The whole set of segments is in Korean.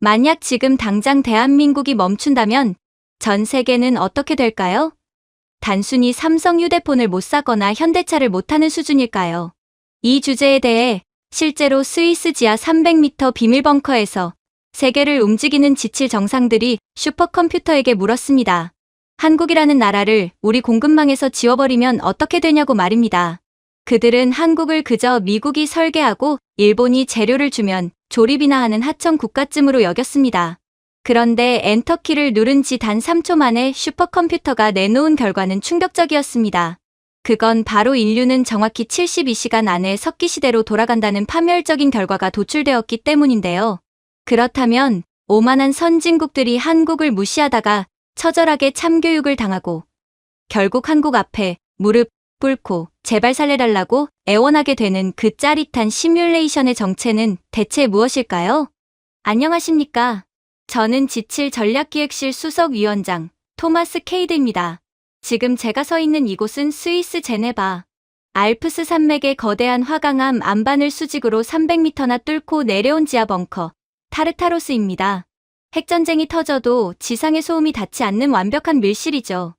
만약 지금 당장 대한민국이 멈춘다면 전 세계는 어떻게 될까요? 단순히 삼성 휴대폰을 못 사거나 현대차를 못 타는 수준일까요? 이 주제에 대해 실제로 스위스 지하 300m 비밀 벙커에서 세계를 움직이는 지칠 정상들이 슈퍼컴퓨터에게 물었습니다. 한국이라는 나라를 우리 공급망에서 지워버리면 어떻게 되냐고 말입니다. 그들은 한국을 그저 미국이 설계하고 일본이 재료를 주면 조립이나 하는 하청 국가쯤으로 여겼습니다. 그런데 엔터키를 누른 지 단 3초 만에 슈퍼컴퓨터가 내놓은 결과는 충격적이었습니다. 그건 바로 인류는 정확히 72시간 안에 석기시대로 돌아간다는 파멸적인 결과가 도출되었기 때문인데요. 그렇다면 오만한 선진국들이 한국을 무시하다가 처절하게 참교육을 당하고 결국 한국 앞에 무릎 꿇고 제발 살려달라고 애원하게 되는 그 짜릿한 시뮬레이션의 정체는 대체 무엇일까요? 안녕하십니까? 저는 지칠 전략기획실 수석위원장 토마스 케이드입니다. 지금 제가 서 있는 이곳은 스위스 제네바. 알프스 산맥의 거대한 화강암 안반을 수직으로 300m나 뚫고 내려온 지하 벙커 타르타로스입니다. 핵전쟁이 터져도 지상의 소음이 닿지 않는 완벽한 밀실이죠.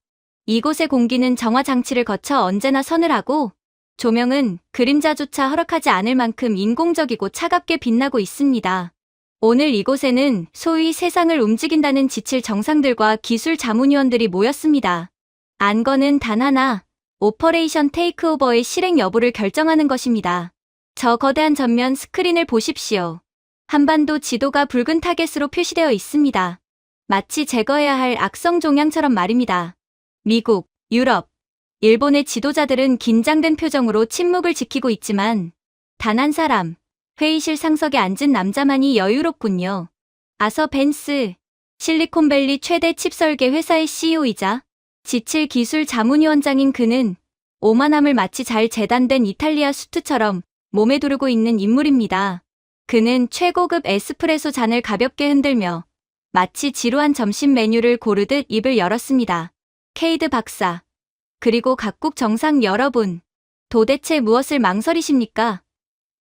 이곳의 공기는 정화 장치를 거쳐 언제나 서늘하고 조명은 그림자조차 허락하지 않을 만큼 인공적이고 차갑게 빛나고 있습니다. 오늘 이곳에는 소위 세상을 움직인다는 지칠 정상들과 기술 자문위원들이 모였습니다. 안건은 단 하나, 오퍼레이션 테이크오버의 실행 여부를 결정하는 것입니다. 저 거대한 전면 스크린을 보십시오. 한반도 지도가 붉은 타겟으로 표시되어 있습니다. 마치 제거해야 할 악성 종양처럼 말입니다. 미국, 유럽, 일본의 지도자들은 긴장된 표정으로 침묵을 지키고 있지만 단 한 사람, 회의실 상석에 앉은 남자만이 여유롭군요. 아서 벤스, 실리콘밸리 최대 칩 설계 회사의 CEO이자 지칠 기술 자문위원장인 그는 오만함을 마치 잘 재단된 이탈리아 수트처럼 몸에 두르고 있는 인물입니다. 그는 최고급 에스프레소 잔을 가볍게 흔들며 마치 지루한 점심 메뉴를 고르듯 입을 열었습니다. 케이드 박사, 그리고 각국 정상 여러분, 도대체 무엇을 망설이십니까?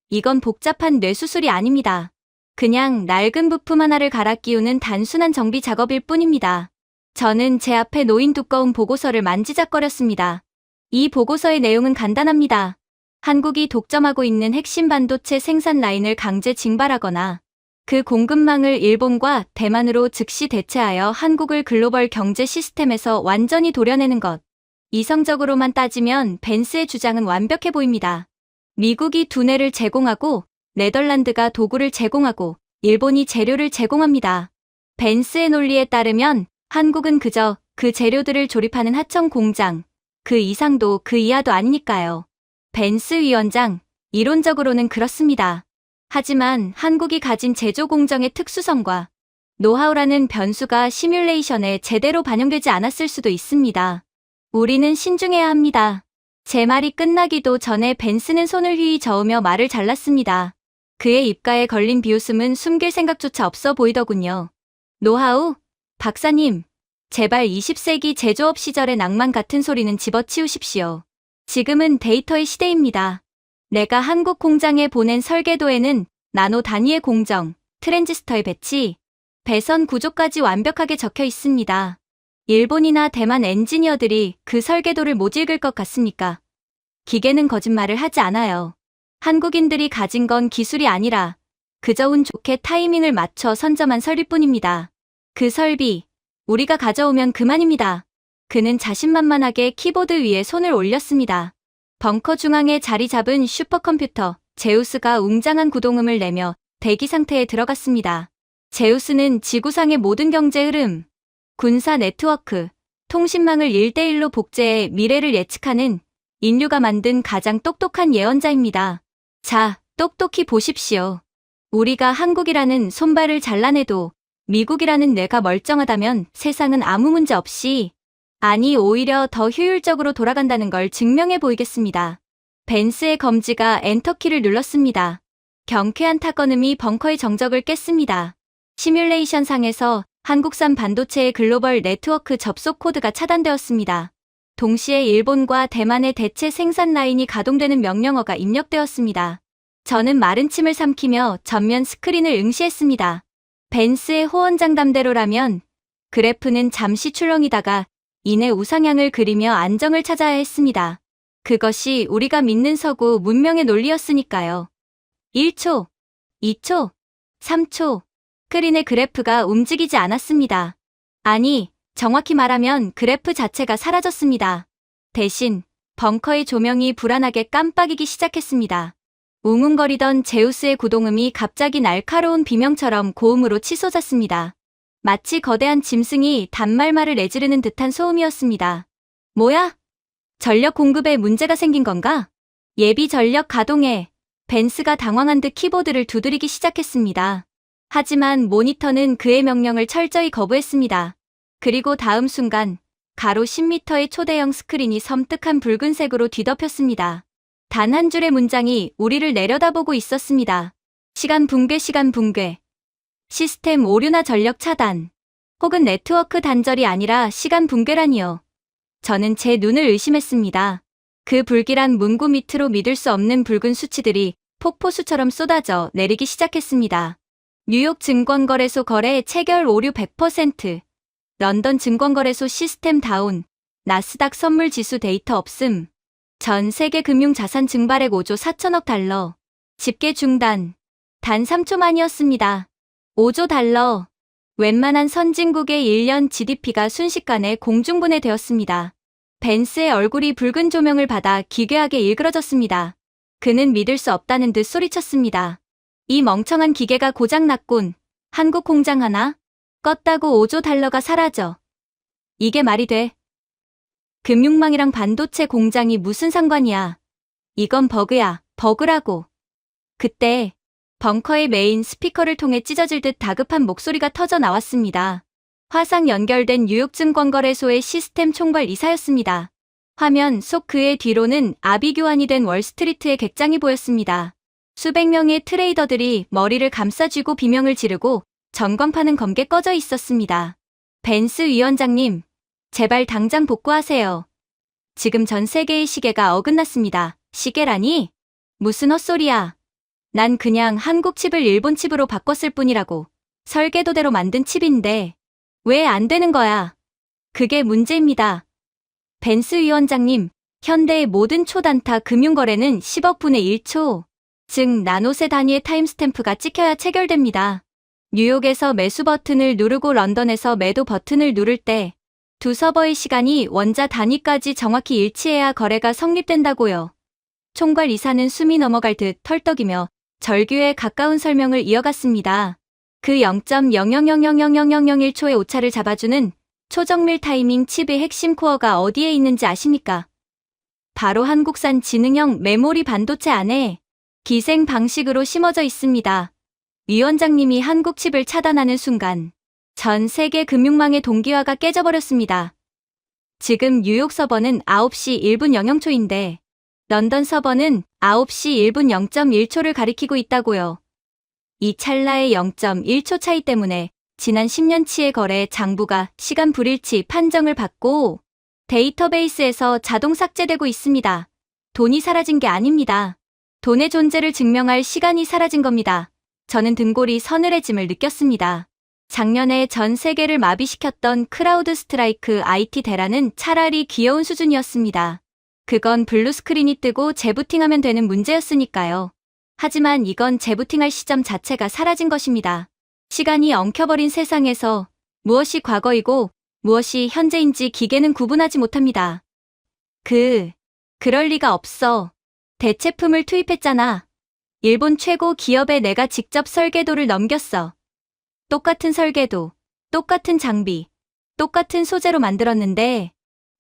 이건 복잡한 뇌수술이 아닙니다. 그냥 낡은 부품 하나를 갈아 끼우는 단순한 정비 작업일 뿐입니다. 저는 제 앞에 놓인 두꺼운 보고서를 만지작거렸습니다. 이 보고서의 내용은 간단합니다. 한국이 독점하고 있는 핵심 반도체 생산 라인을 강제 징발하거나 그 공급망을 일본과 대만으로 즉시 대체하여 한국을 글로벌 경제 시스템에서 완전히 도려내는 것. 이성적으로만 따지면 벤스의 주장은 완벽해 보입니다. 미국이 두뇌를 제공하고 네덜란드가 도구를 제공하고 일본이 재료를 제공합니다. 벤스의 논리에 따르면 한국은 그저 그 재료들을 조립하는 하청 공장, 그 이상도 그 이하도 아니니까요. 벤스 위원장, 이론적으로는 그렇습니다. 하지만 한국이 가진 제조 공정의 특수성과 노하우라는 변수가 시뮬레이션에 제대로 반영되지 않았을 수도 있습니다. 우리는 신중해야 합니다. 제 말이 끝나기도 전에 벤스는 손을 휘휘 저으며 말을 잘랐습니다. 그의 입가에 걸린 비웃음은 숨길 생각조차 없어 보이더군요. 노하우? 박사님, 제발 20세기 제조업 시절의 낭만 같은 소리는 집어치우십시오. 지금은 데이터의 시대입니다. 내가 한국 공장에 보낸 설계도에는 나노 단위의 공정, 트랜지스터의 배치, 배선 구조까지 완벽하게 적혀 있습니다. 일본이나 대만 엔지니어들이 그 설계도를 못 읽을 것 같습니까? 기계는 거짓말을 하지 않아요. 한국인들이 가진 건 기술이 아니라 그저 운 좋게 타이밍을 맞춰 선점한 설비뿐입니다. 그 설비, 우리가 가져오면 그만입니다. 그는 자신만만하게 키보드 위에 손을 올렸습니다. 벙커 중앙에 자리 잡은 슈퍼컴퓨터 제우스가 웅장한 구동음을 내며 대기 상태에 들어갔습니다. 제우스는 지구상의 모든 경제 흐름, 군사 네트워크, 통신망을 1대1로 복제해 미래를 예측하는 인류가 만든 가장 똑똑한 예언자입니다. 자, 똑똑히 보십시오. 우리가 한국이라는 손발을 잘라내도 미국이라는 뇌가 멀쩡하다면 세상은 아무 문제 없이, 아니 오히려 더 효율적으로 돌아간다는 걸 증명해 보이겠습니다. 벤스의 검지가 엔터키를 눌렀습니다. 경쾌한 타건음이 벙커의 정적을 깼습니다. 시뮬레이션 상에서 한국산 반도체의 글로벌 네트워크 접속 코드가 차단되었습니다. 동시에 일본과 대만의 대체 생산 라인이 가동되는 명령어가 입력되었습니다. 저는 마른 침을 삼키며 전면 스크린을 응시했습니다. 벤스의 호언장담대로라면 그래프는 잠시 출렁이다가 이내 우상향을 그리며 안정을 찾아야 했습니다. 그것이 우리가 믿는 서구 문명의 논리였으니까요. 1초, 2초, 3초. 크린의 그래프가 움직이지 않았습니다. 아니, 정확히 말하면 그래프 자체가 사라졌습니다. 대신 벙커의 조명이 불안하게 깜빡이기 시작했습니다. 웅웅거리던 제우스의 구동음이 갑자기 날카로운 비명처럼 고음으로 치솟았습니다. 마치 거대한 짐승이 단말말을 내지르는 듯한 소음이었습니다. 뭐야? 전력 공급에 문제가 생긴 건가? 예비 전력 가동에 벤스가 당황한 듯 키보드를 두드리기 시작했습니다. 하지만 모니터는 그의 명령을 철저히 거부했습니다. 그리고 다음 순간 가로 10m의 초대형 스크린이 섬뜩한 붉은색으로 뒤덮였습니다. 단 한 줄의 문장이 우리를 내려다보고 있었습니다. 시간 붕괴, 시간 붕괴. 시스템 오류나 전력 차단. 혹은 네트워크 단절이 아니라 시간 붕괴라니요. 저는 제 눈을 의심했습니다. 그 불길한 문구 밑으로 믿을 수 없는 붉은 수치들이 폭포수처럼 쏟아져 내리기 시작했습니다. 뉴욕 증권거래소 거래 체결 오류 100%. 런던 증권거래소 시스템 다운. 나스닥 선물 지수 데이터 없음. 전 세계 금융자산 증발액 5조 4천억 달러. 집계 중단. 단 3초 만이었습니다. 5조 달러. 웬만한 선진국의 1년 GDP가 순식간에 공중분해되었습니다. 벤스의 얼굴이 붉은 조명을 받아 기괴하게 일그러졌습니다. 그는 믿을 수 없다는 듯 소리쳤습니다. 이 멍청한 기계가 고장났군. 한국 공장 하나? 껐다고 5조 달러가 사라져. 이게 말이 돼? 금융망이랑 반도체 공장이 무슨 상관이야. 이건 버그야, 버그라고. 그때 벙커의 메인 스피커를 통해 찢어질 듯 다급한 목소리가 터져 나왔습니다. 화상 연결된 뉴욕증권거래소의 시스템 총괄 이사였습니다. 화면 속 그의 뒤로는 아비규환이 된 월스트리트의 객장이 보였습니다. 수백 명의 트레이더들이 머리를 감싸쥐고 비명을 지르고 전광판은 검게 꺼져 있었습니다. 벤스 위원장님, 제발 당장 복구하세요. 지금 전 세계의 시계가 어긋났습니다. 시계라니? 무슨 헛소리야. 난 그냥 한국 칩을 일본 칩으로 바꿨을 뿐이라고. 설계도대로 만든 칩인데 왜 안 되는 거야? 그게 문제입니다. 벤스 위원장님, 현대의 모든 초단타 금융거래는 10억 분의 1초, 즉 나노세 단위의 타임스탬프가 찍혀야 체결됩니다. 뉴욕에서 매수 버튼을 누르고 런던에서 매도 버튼을 누를 때 두 서버의 시간이 원자 단위까지 정확히 일치해야 거래가 성립된다고요. 총괄 이사는 숨이 넘어갈 듯 털떡이며 절규에 가까운 설명을 이어갔습니다. 그 0.00000001초의 오차를 잡아주는 초정밀 타이밍 칩의 핵심 코어가 어디에 있는지 아십니까? 바로 한국산 지능형 메모리 반도체 안에 기생 방식으로 심어져 있습니다. 위원장님이 한국 칩을 차단하는 순간 전 세계 금융망의 동기화가 깨져버렸습니다. 지금 뉴욕 서버는 9시 1분 00초인데 런던 서버는 9시 1분 0.1초를 가리키고 있다고요. 이 찰나의 0.1초 차이 때문에 지난 10년치의 거래 장부가 시간 불일치 판정을 받고 데이터베이스에서 자동 삭제되고 있습니다. 돈이 사라진 게 아닙니다. 돈의 존재를 증명할 시간이 사라진 겁니다. 저는 등골이 서늘해짐을 느꼈습니다. 작년에 전 세계를 마비시켰던 크라우드 스트라이크 IT 대란은 차라리 귀여운 수준이었습니다. 그건 블루 스크린이 뜨고 재부팅하면 되는 문제였으니까요. 하지만 이건 재부팅할 시점 자체가 사라진 것입니다. 시간이 엉켜버린 세상에서 무엇이 과거이고 무엇이 현재인지 기계는 구분하지 못합니다. 그럴 리가 없어. 대체품을 투입했잖아. 일본 최고 기업에 내가 직접 설계도를 넘겼어. 똑같은 설계도, 똑같은 장비, 똑같은 소재로 만들었는데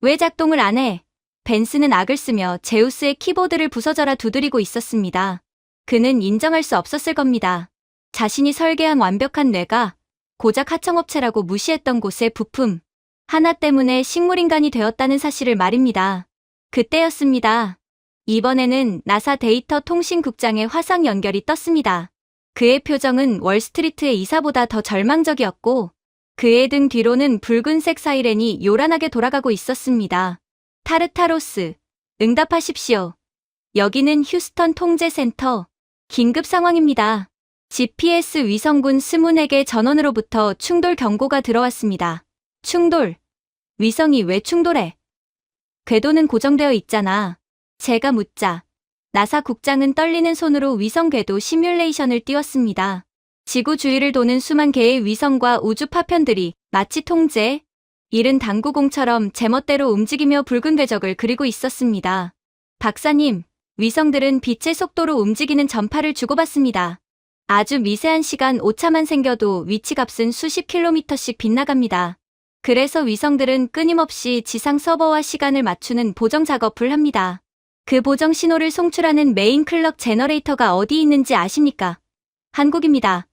왜 작동을 안 해? 벤스는 악을 쓰며 제우스의 키보드를 부서져라 두드리고 있었습니다. 그는 인정할 수 없었을 겁니다. 자신이 설계한 완벽한 뇌가 고작 하청업체라고 무시했던 곳의 부품 하나 때문에 식물인간이 되었다는 사실을 말입니다. 그때였습니다. 이번에는 나사 데이터 통신국장의 화상 연결이 떴습니다. 그의 표정은 월스트리트의 이사보다 더 절망적이었고 그의 등 뒤로는 붉은색 사이렌이 요란하게 돌아가고 있었습니다. 타르타로스, 응답하십시오. 여기는 휴스턴 통제센터. 긴급 상황입니다. GPS 위성군 스문에게 전원으로부터 충돌 경고가 들어왔습니다. 충돌? 위성이 왜 충돌해? 궤도는 고정되어 있잖아. 제가 묻자 나사 국장은 떨리는 손으로 위성 궤도 시뮬레이션을 띄웠습니다. 지구 주위를 도는 수만 개의 위성과 우주 파편들이 마치 통제, 이른 당구공처럼 제멋대로 움직이며 붉은 궤적을 그리고 있었습니다. 박사님, 위성들은 빛의 속도로 움직이는 전파를 주고받습니다. 아주 미세한 시간 오차만 생겨도 위치값은 수십 킬로미터씩 빗나갑니다. 그래서 위성들은 끊임없이 지상 서버와 시간을 맞추는 보정 작업을 합니다. 그 보정 신호를 송출하는 메인 클럭 제너레이터가 어디 있는지 아십니까? 한국입니다.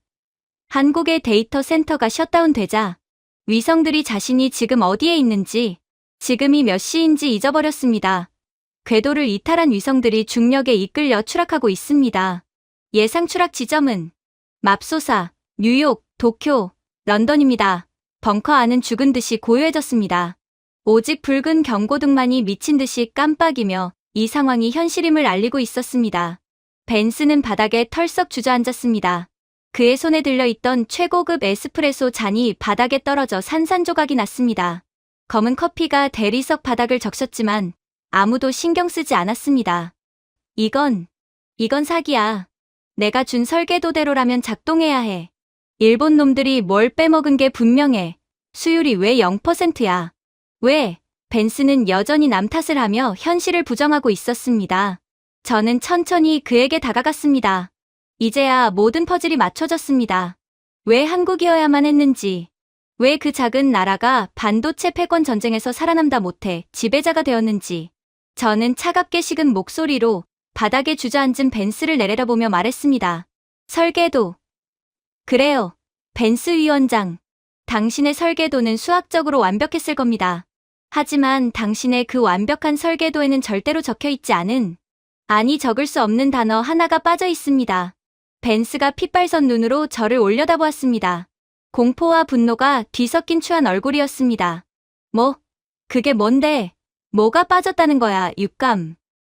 한국의 데이터 센터가 셧다운되자 위성들이 자신이 지금 어디에 있는지, 지금이 몇 시인지 잊어버렸습니다. 궤도를 이탈한 위성들이 중력에 이끌려 추락하고 있습니다. 예상 추락 지점은 맙소사, 뉴욕, 도쿄, 런던입니다. 벙커 안은 죽은 듯이 고요해졌습니다. 오직 붉은 경고등만이 미친 듯이 깜빡이며 이 상황이 현실임을 알리고 있었습니다. 벤스는 바닥에 털썩 주저앉았습니다. 그의 손에 들려있던 최고급 에스프레소 잔이 바닥에 떨어져 산산조각이 났습니다. 검은 커피가 대리석 바닥을 적셨지만 아무도 신경 쓰지 않았습니다. 이건 사기야. 내가 준 설계도대로라면 작동해야 해. 일본 놈들이 뭘 빼먹은 게 분명해. 수율이 왜 0%야? 왜? 벤스는 여전히 남 탓을 하며 현실을 부정하고 있었습니다. 저는 천천히 그에게 다가갔습니다. 이제야 모든 퍼즐이 맞춰졌습니다. 왜 한국이어야만 했는지, 왜 그 작은 나라가 반도체 패권 전쟁에서 살아남다 못해 지배자가 되었는지, 저는 차갑게 식은 목소리로 바닥에 주저앉은 벤스를 내려다보며 말했습니다. 설계도. 그래요, 벤스 위원장. 당신의 설계도는 수학적으로 완벽했을 겁니다. 하지만 당신의 그 완벽한 설계도에는 절대로 적혀있지 않은, 아니 적을 수 없는 단어 하나가 빠져 있습니다. 벤스가 핏발선 눈으로 저를 올려다보았습니다. 공포와 분노가 뒤섞인 추한 얼굴이었습니다. 그게 뭔데? 뭐가 빠졌다는 거야, 육감.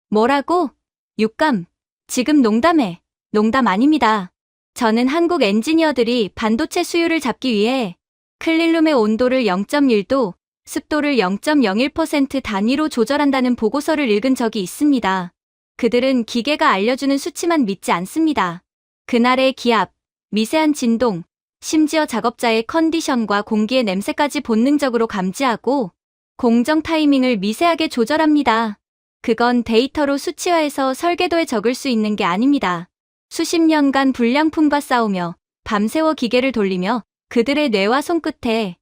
뭐라고? 육감. 지금 농담해. 농담 아닙니다. 저는 한국 엔지니어들이 반도체 수율을 잡기 위해 클린룸의 온도를 0.1도, 습도를 0.01% 단위로 조절한다는 보고서를 읽은 적이 있습니다. 그들은 기계가 알려주는 수치만 믿지 않습니다. 그날의 기압, 미세한 진동, 심지어 작업자의 컨디션과 공기의 냄새까지 본능적으로 감지하고 공정 타이밍을 미세하게 조절합니다. 그건 데이터로 수치화해서 설계도에 적을 수 있는 게 아닙니다. 수십 년간 불량품과 싸우며 밤새워 기계를 돌리며 그들의 뇌와 손끝에,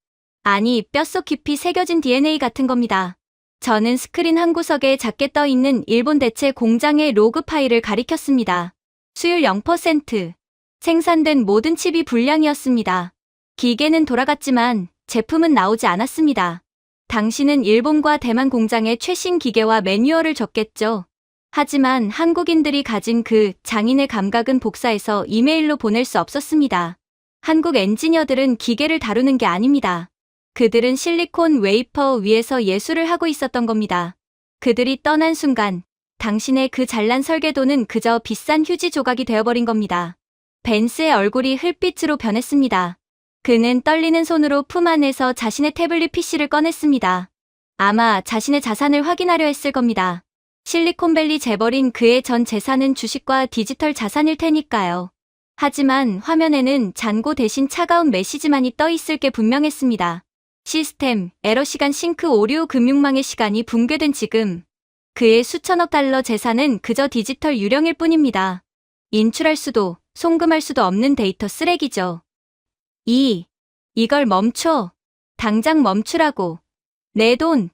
아니 뼛속 깊이 새겨진 DNA 같은 겁니다. 저는 스크린 한 구석에 작게 떠있는 일본 대체 공장의 로그 파일을 가리켰습니다. 수율 0%. 생산된 모든 칩이 불량이었습니다. 기계는 돌아갔지만 제품은 나오지 않았습니다. 당신은 일본과 대만 공장의 최신 기계와 매뉴얼을 줬겠죠. 하지만 한국인들이 가진 그 장인의 감각은 복사해서 이메일로 보낼 수 없었습니다. 한국 엔지니어들은 기계를 다루는 게 아닙니다. 그들은 실리콘 웨이퍼 위에서 예술을 하고 있었던 겁니다. 그들이 떠난 순간 당신의 그 잘난 설계도는 그저 비싼 휴지 조각이 되어버린 겁니다. 벤스의 얼굴이 흙빛으로 변했습니다. 그는 떨리는 손으로 품 안에서 자신의 태블릿 PC를 꺼냈습니다. 아마 자신의 자산을 확인하려 했을 겁니다. 실리콘밸리 재벌인 그의 전 재산은 주식과 디지털 자산일 테니까요. 하지만 화면에는 잔고 대신 차가운 메시지만이 떠 있을 게 분명했습니다. 시스템, 에러 시간 싱크 오류 금융망의 시간이 붕괴된 지금 그의 수천억 달러 재산은 그저 디지털 유령일 뿐입니다. 인출할 수도 송금할 수도 없는 데이터 쓰레기죠. 이걸 멈춰. 당장 멈추라고. 내 돈,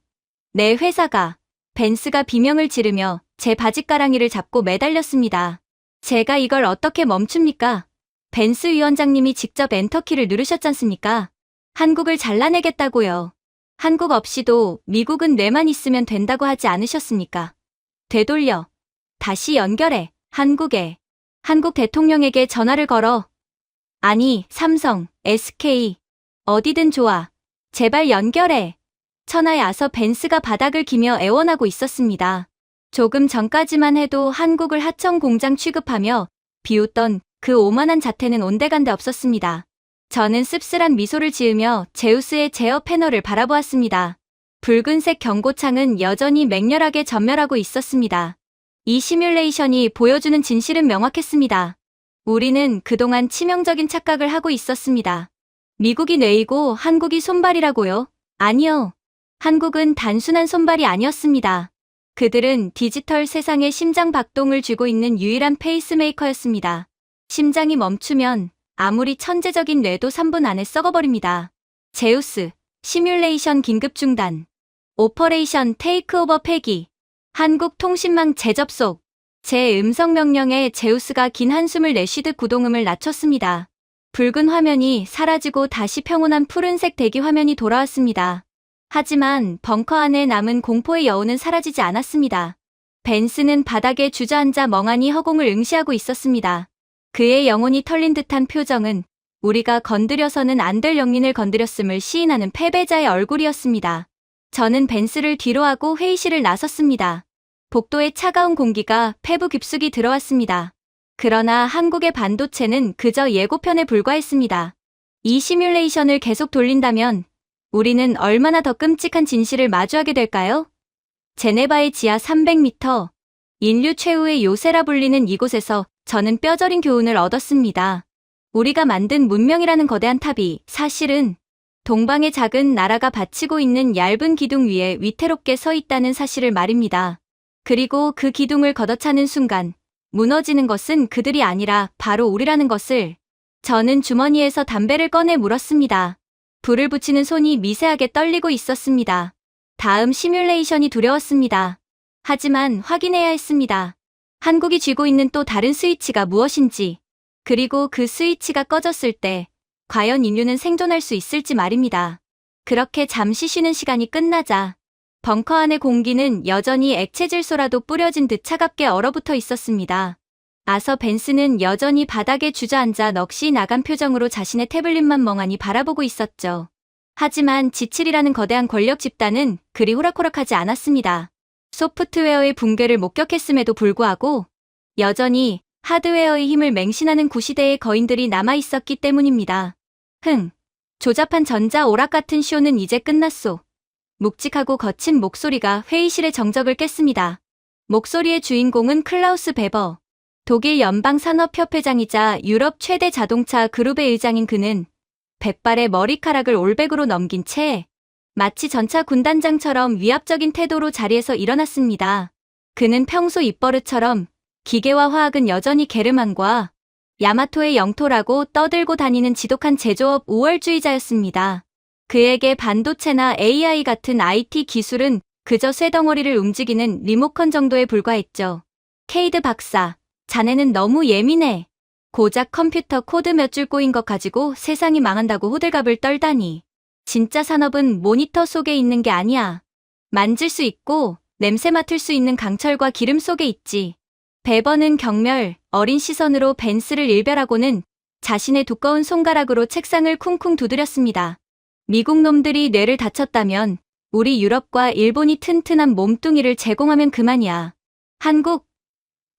내 회사가. 벤스가 비명을 지르며 제 바짓가랑이를 잡고 매달렸습니다. 제가 이걸 어떻게 멈춥니까? 벤스 위원장님이 직접 엔터키를 누르셨잖습니까? 한국을 잘라내겠다고요. 한국 없이도 미국은 뇌만 있으면 된다고 하지 않으셨습니까? 되돌려. 다시 연결해. 한국에. 한국 대통령에게 전화를 걸어. 아니, 삼성, SK. 어디든 좋아. 제발 연결해. 천하에 아서 벤스가 바닥을 기며 애원하고 있었습니다. 조금 전까지만 해도 한국을 하청 공장 취급하며 비웃던 그 오만한 자태는 온데간데 없었습니다. 저는 씁쓸한 미소를 지으며 제우스의 제어 패널을 바라보았습니다. 붉은색 경고창은 여전히 맹렬하게 전멸하고 있었습니다. 이 시뮬레이션이 보여주는 진실은 명확했습니다. 우리는 그동안 치명적인 착각을 하고 있었습니다. 미국이 뇌이고 한국이 손발이라고요? 아니요. 한국은 단순한 손발이 아니었습니다. 그들은 디지털 세상의 심장 박동을 쥐고 있는 유일한 페이스메이커였습니다. 심장이 멈추면 아무리 천재적인 뇌도 3분 안에 썩어버립니다. 제우스, 시뮬레이션 긴급 중단. 오퍼레이션 테이크오버 폐기. 한국 통신망 재접속. 제 음성 명령에 제우스가 긴 한숨을 내쉬듯 구동음을 낮췄습니다. 붉은 화면이 사라지고 다시 평온한 푸른색 대기 화면이 돌아왔습니다. 하지만 벙커 안에 남은 공포의 여운은 사라지지 않았습니다. 벤스는 바닥에 주저앉아 멍하니 허공을 응시하고 있었습니다. 그의 영혼이 털린 듯한 표정은 우리가 건드려서는 안 될 영린을 건드렸음을 시인하는 패배자의 얼굴이었습니다. 저는 벤스를 뒤로하고 회의실을 나섰습니다. 복도에 차가운 공기가 폐부 깊숙이 들어왔습니다. 그러나 한국의 반도체는 그저 예고편에 불과했습니다. 이 시뮬레이션을 계속 돌린다면 우리는 얼마나 더 끔찍한 진실을 마주하게 될까요? 제네바의 지하 300m, 인류 최후의 요새라 불리는 이곳에서 저는 뼈저린 교훈을 얻었습니다. 우리가 만든 문명이라는 거대한 탑이 사실은 동방의 작은 나라가 받치고 있는 얇은 기둥 위에 위태롭게 서 있다는 사실을 말입니다. 그리고 그 기둥을 걷어차는 순간 무너지는 것은 그들이 아니라 바로 우리라는 것을. 저는 주머니에서 담배를 꺼내 물었습니다. 불을 붙이는 손이 미세하게 떨리고 있었습니다. 다음 시뮬레이션이 두려웠습니다. 하지만 확인해야 했습니다. 한국이 쥐고 있는 또 다른 스위치가 무엇인지, 그리고 그 스위치가 꺼졌을 때 과연 인류는 생존할 수 있을지 말입니다. 그렇게 잠시 쉬는 시간이 끝나자 벙커 안의 공기는 여전히 액체질소라도 뿌려진 듯 차갑게 얼어붙어 있었습니다. 아서 벤스는 여전히 바닥에 주저앉아 넋이 나간 표정으로 자신의 태블릿만 멍하니 바라보고 있었죠. 하지만 지칠이라는 거대한 권력 집단은 그리 호락호락하지 않았습니다. 소프트웨어의 붕괴를 목격했음에도 불구하고 여전히 하드웨어의 힘을 맹신하는 구시대의 거인들이 남아있었기 때문입니다. 조잡한 전자 오락 같은 쇼는 이제 끝났소. 묵직하고 거친 목소리가 회의실의 정적을 깼습니다. 목소리의 주인공은 클라우스 베버. 독일 연방산업협회장이자 유럽 최대 자동차 그룹의 의장인 그는 백발의 머리카락을 올백으로 넘긴 채 마치 전차 군단장처럼 위압적인 태도로 자리에서 일어났습니다. 그는 평소 입버릇처럼 기계와 화학은 여전히 게르만과 야마토의 영토라고 떠들고 다니는 지독한 제조업 우월주의자였습니다. 그에게 반도체나 AI 같은 IT 기술은 그저 쇠덩어리를 움직이는 리모컨 정도에 불과했죠. 케이드 박사, 자네는 너무 예민해. 고작 컴퓨터 코드 몇 줄 꼬인 것 가지고 세상이 망한다고 호들갑을 떨다니. 진짜 산업은 모니터 속에 있는 게 아니야. 만질 수 있고 냄새 맡을 수 있는 강철과 기름 속에 있지. 베버는 경멸, 어린 시선으로 벤스를 일별하고는 자신의 두꺼운 손가락으로 책상을 쿵쿵 두드렸습니다. 미국 놈들이 뇌를 다쳤다면 우리 유럽과 일본이 튼튼한 몸뚱이를 제공하면 그만이야. 한국,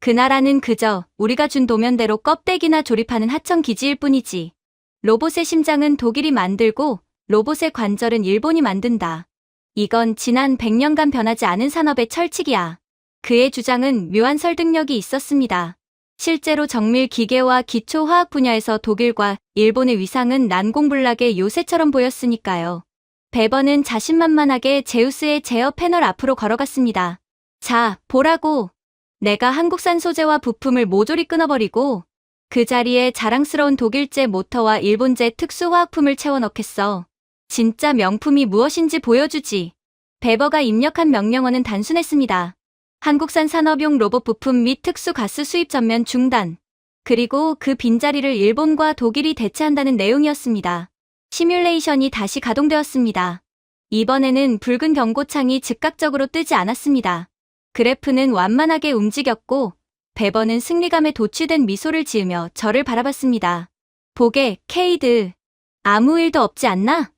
그 나라는 그저 우리가 준 도면대로 껍데기나 조립하는 하청 기지일 뿐이지. 로봇의 심장은 독일이 만들고 로봇의 관절은 일본이 만든다. 이건 지난 100년간 변하지 않은 산업의 철칙이야. 그의 주장은 묘한 설득력이 있었습니다. 실제로 정밀 기계와 기초 화학 분야에서 독일과 일본의 위상은 난공불락의 요새처럼 보였으니까요. 베버는 자신만만하게 제우스의 제어 패널 앞으로 걸어갔습니다. 자, 보라고. 내가 한국산 소재와 부품을 모조리 끊어버리고 그 자리에 자랑스러운 독일제 모터와 일본제 특수화학품을 채워넣겠어. 진짜 명품이 무엇인지 보여주지. 베버가 입력한 명령어는 단순했습니다. 한국산 산업용 로봇 부품 및 특수 가스 수입 전면 중단. 그리고 그 빈자리를 일본과 독일이 대체한다는 내용이었습니다. 시뮬레이션이 다시 가동되었습니다. 이번에는 붉은 경고창이 즉각적으로 뜨지 않았습니다. 그래프는 완만하게 움직였고 베버는 승리감에 도취된 미소를 지으며 저를 바라봤습니다. 보게, 케이드. 아무 일도 없지 않나?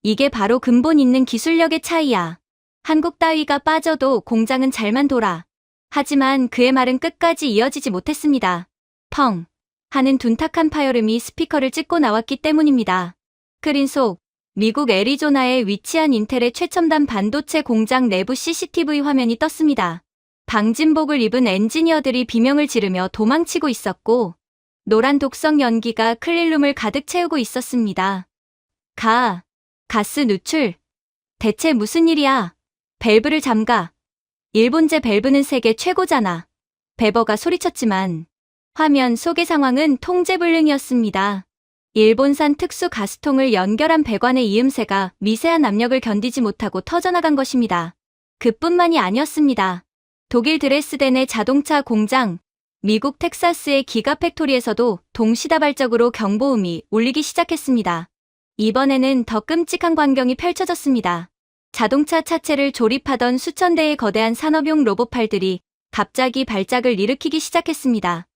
이게 바로 근본 있는 기술력의 차이야. 한국 따위가 빠져도 공장은 잘만 돌아. 하지만 그의 말은 끝까지 이어지지 못했습니다. 펑. 하는 둔탁한 파열음이 스피커를 찍고 나왔기 때문입니다. 스크린 속 미국 애리조나에 위치한 인텔의 최첨단 반도체 공장 내부 CCTV 화면이 떴습니다. 방진복을 입은 엔지니어들이 비명을 지르며 도망치고 있었고 노란 독성 연기가 클린룸을 가득 채우고 있었습니다. 가스 누출. 대체 무슨 일이야? 밸브를 잠가. 일본제 밸브는 세계 최고잖아. 베버가 소리쳤지만 화면 속의 상황은 통제불능이었습니다. 일본산 특수 가스통을 연결한 배관의 이음새가 미세한 압력을 견디지 못하고 터져나간 것입니다. 그뿐만이 아니었습니다. 독일 드레스덴의 자동차 공장, 미국 텍사스의 기가팩토리에서도 동시다발적으로 경보음이 울리기 시작했습니다. 이번에는 더 끔찍한 광경이 펼쳐졌습니다. 자동차 차체를 조립하던 수천 대의 거대한 산업용 로봇팔들이 갑자기 발작을 일으키기 시작했습니다.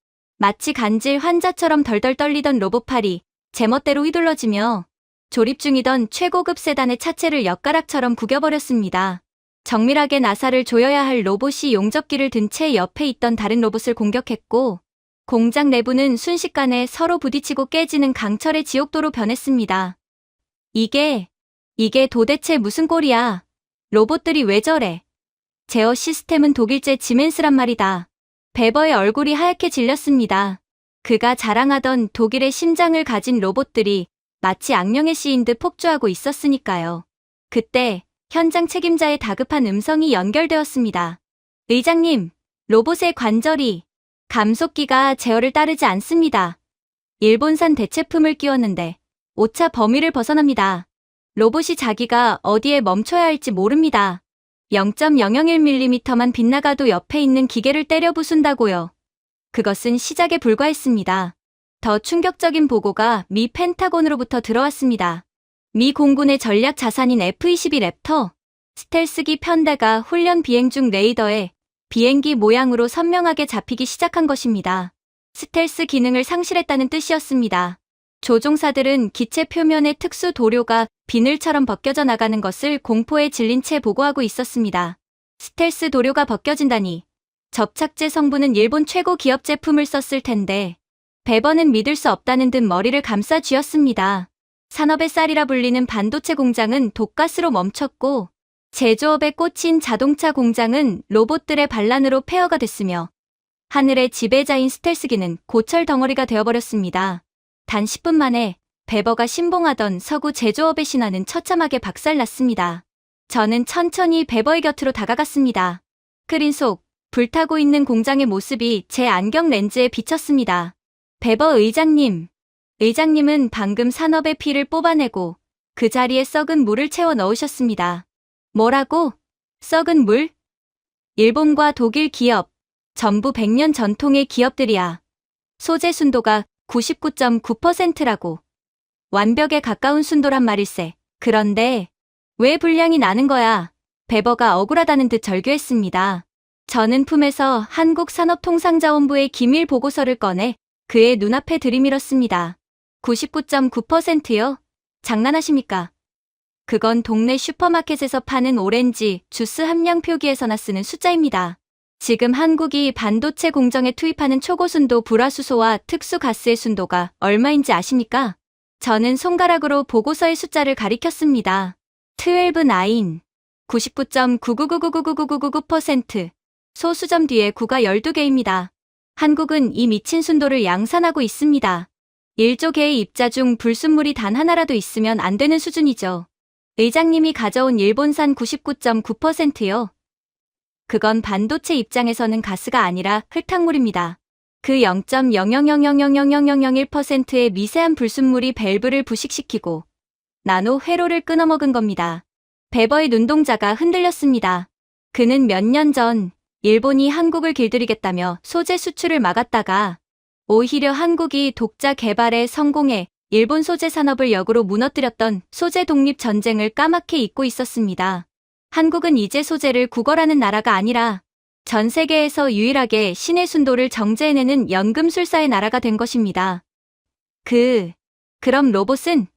마치 간질 환자처럼 덜덜 떨리던 로봇팔이 제멋대로 휘둘러지며 조립 중이던 최고급 세단의 차체를 엿가락처럼 구겨버렸습니다. 정밀하게 나사를 조여야 할 로봇이 용접기를 든 채 옆에 있던 다른 로봇을 공격했고 공장 내부는 순식간에 서로 부딪히고 깨지는 강철의 지옥도로 변했습니다. 이게 도대체 무슨 꼴이야? 로봇들이 왜 저래? 제어 시스템은 독일제 지멘스란 말이다. 베버의 얼굴이 하얗게 질렸습니다. 그가 자랑하던 독일의 심장을 가진 로봇들이 마치 악령에 씌인 듯 폭주하고 있었으니까요. 그때 현장 책임자의 다급한 음성이 연결되었습니다. 의장님, 로봇의 관절이 감속기가 제어를 따르지 않습니다. 일본산 대체품을 끼웠는데 오차 범위를 벗어납니다. 로봇이 자기가 어디에 멈춰야 할지 모릅니다. 0.001mm만 빗나가도 옆에 있는 기계를 때려 부순다고요. 그것은 시작에 불과했습니다. 더 충격적인 보고가 미 펜타곤으로부터 들어왔습니다. 미 공군의 전략 자산인 F-22 랩터, 스텔스기 편대가 훈련 비행 중 레이더에 비행기 모양으로 선명하게 잡히기 시작한 것입니다. 스텔스 기능을 상실했다는 뜻이었습니다. 조종사들은 기체 표면의 특수 도료가 비늘처럼 벗겨져 나가는 것을 공포에 질린 채 보고하고 있었습니다. 스텔스 도료가 벗겨진다니. 접착제 성분은 일본 최고 기업 제품을 썼을 텐데 베버는 믿을 수 없다는 듯 머리를 감싸 쥐었습니다. 산업의 쌀이라 불리는 반도체 공장은 독가스로 멈췄고 제조업에 꽂힌 자동차 공장은 로봇들의 반란으로 폐허가 됐으며 하늘의 지배자인 스텔스기는 고철 덩어리가 되어버렸습니다. 단 10분 만에 베버가 신봉하던 서구 제조업의 신화는 처참하게 박살났습니다. 저는 천천히 베버의 곁으로 다가갔습니다. 스크린 속 불타고 있는 공장의 모습이 제 안경 렌즈에 비쳤습니다. 베버 의장님은 방금 산업의 피를 뽑아내고 그 자리에 썩은 물을 채워 넣으셨습니다. 뭐라고? 썩은 물? 일본과 독일 기업, 전부 100년 전통의 기업들이야. 소재 순도가 99.9%라고. 완벽에 가까운 순도란 말일세. 그런데 왜 불량이 나는 거야? 베버가 억울하다는 듯 절규했습니다. 저는 품에서 한국산업통상자원부의 기밀 보고서를 꺼내 그의 눈앞에 들이밀었습니다. 99.9%요? 장난하십니까? 그건 동네 슈퍼마켓에서 파는 오렌지 주스 함량 표기에서나 쓰는 숫자입니다. 지금 한국이 반도체 공정에 투입하는 초고순도 불화수소와 특수가스의 순도가 얼마인지 아십니까? 저는 손가락으로 보고서의 숫자를 가리켰습니다. 12-9, 99.999999999%. 소수점 뒤에 9가 12개입니다. 한국은 이 미친 순도를 양산하고 있습니다. 1조 개의 입자 중 불순물이 단 하나라도 있으면 안 되는 수준이죠. 의장님이 가져온 일본산 99.9%요. 그건 반도체 입장에서는 가스가 아니라 흙탕물입니다. 그 0.000000001%의 미세한 불순물이 밸브를 부식시키고 나노 회로를 끊어먹은 겁니다. 베버의 눈동자가 흔들렸습니다. 그는 몇 년 전 일본이 한국을 길들이겠다며 소재 수출을 막았다가 오히려 한국이 독자 개발에 성공해 일본 소재 산업을 역으로 무너뜨렸던 소재 독립 전쟁을 까맣게 잊고 있었습니다. 한국은 이제 소재를 구걸하는 나라가 아니라 전 세계에서 유일하게 신의 순도를 정제해내는 연금술사의 나라가 된 것입니다. 그럼 로봇은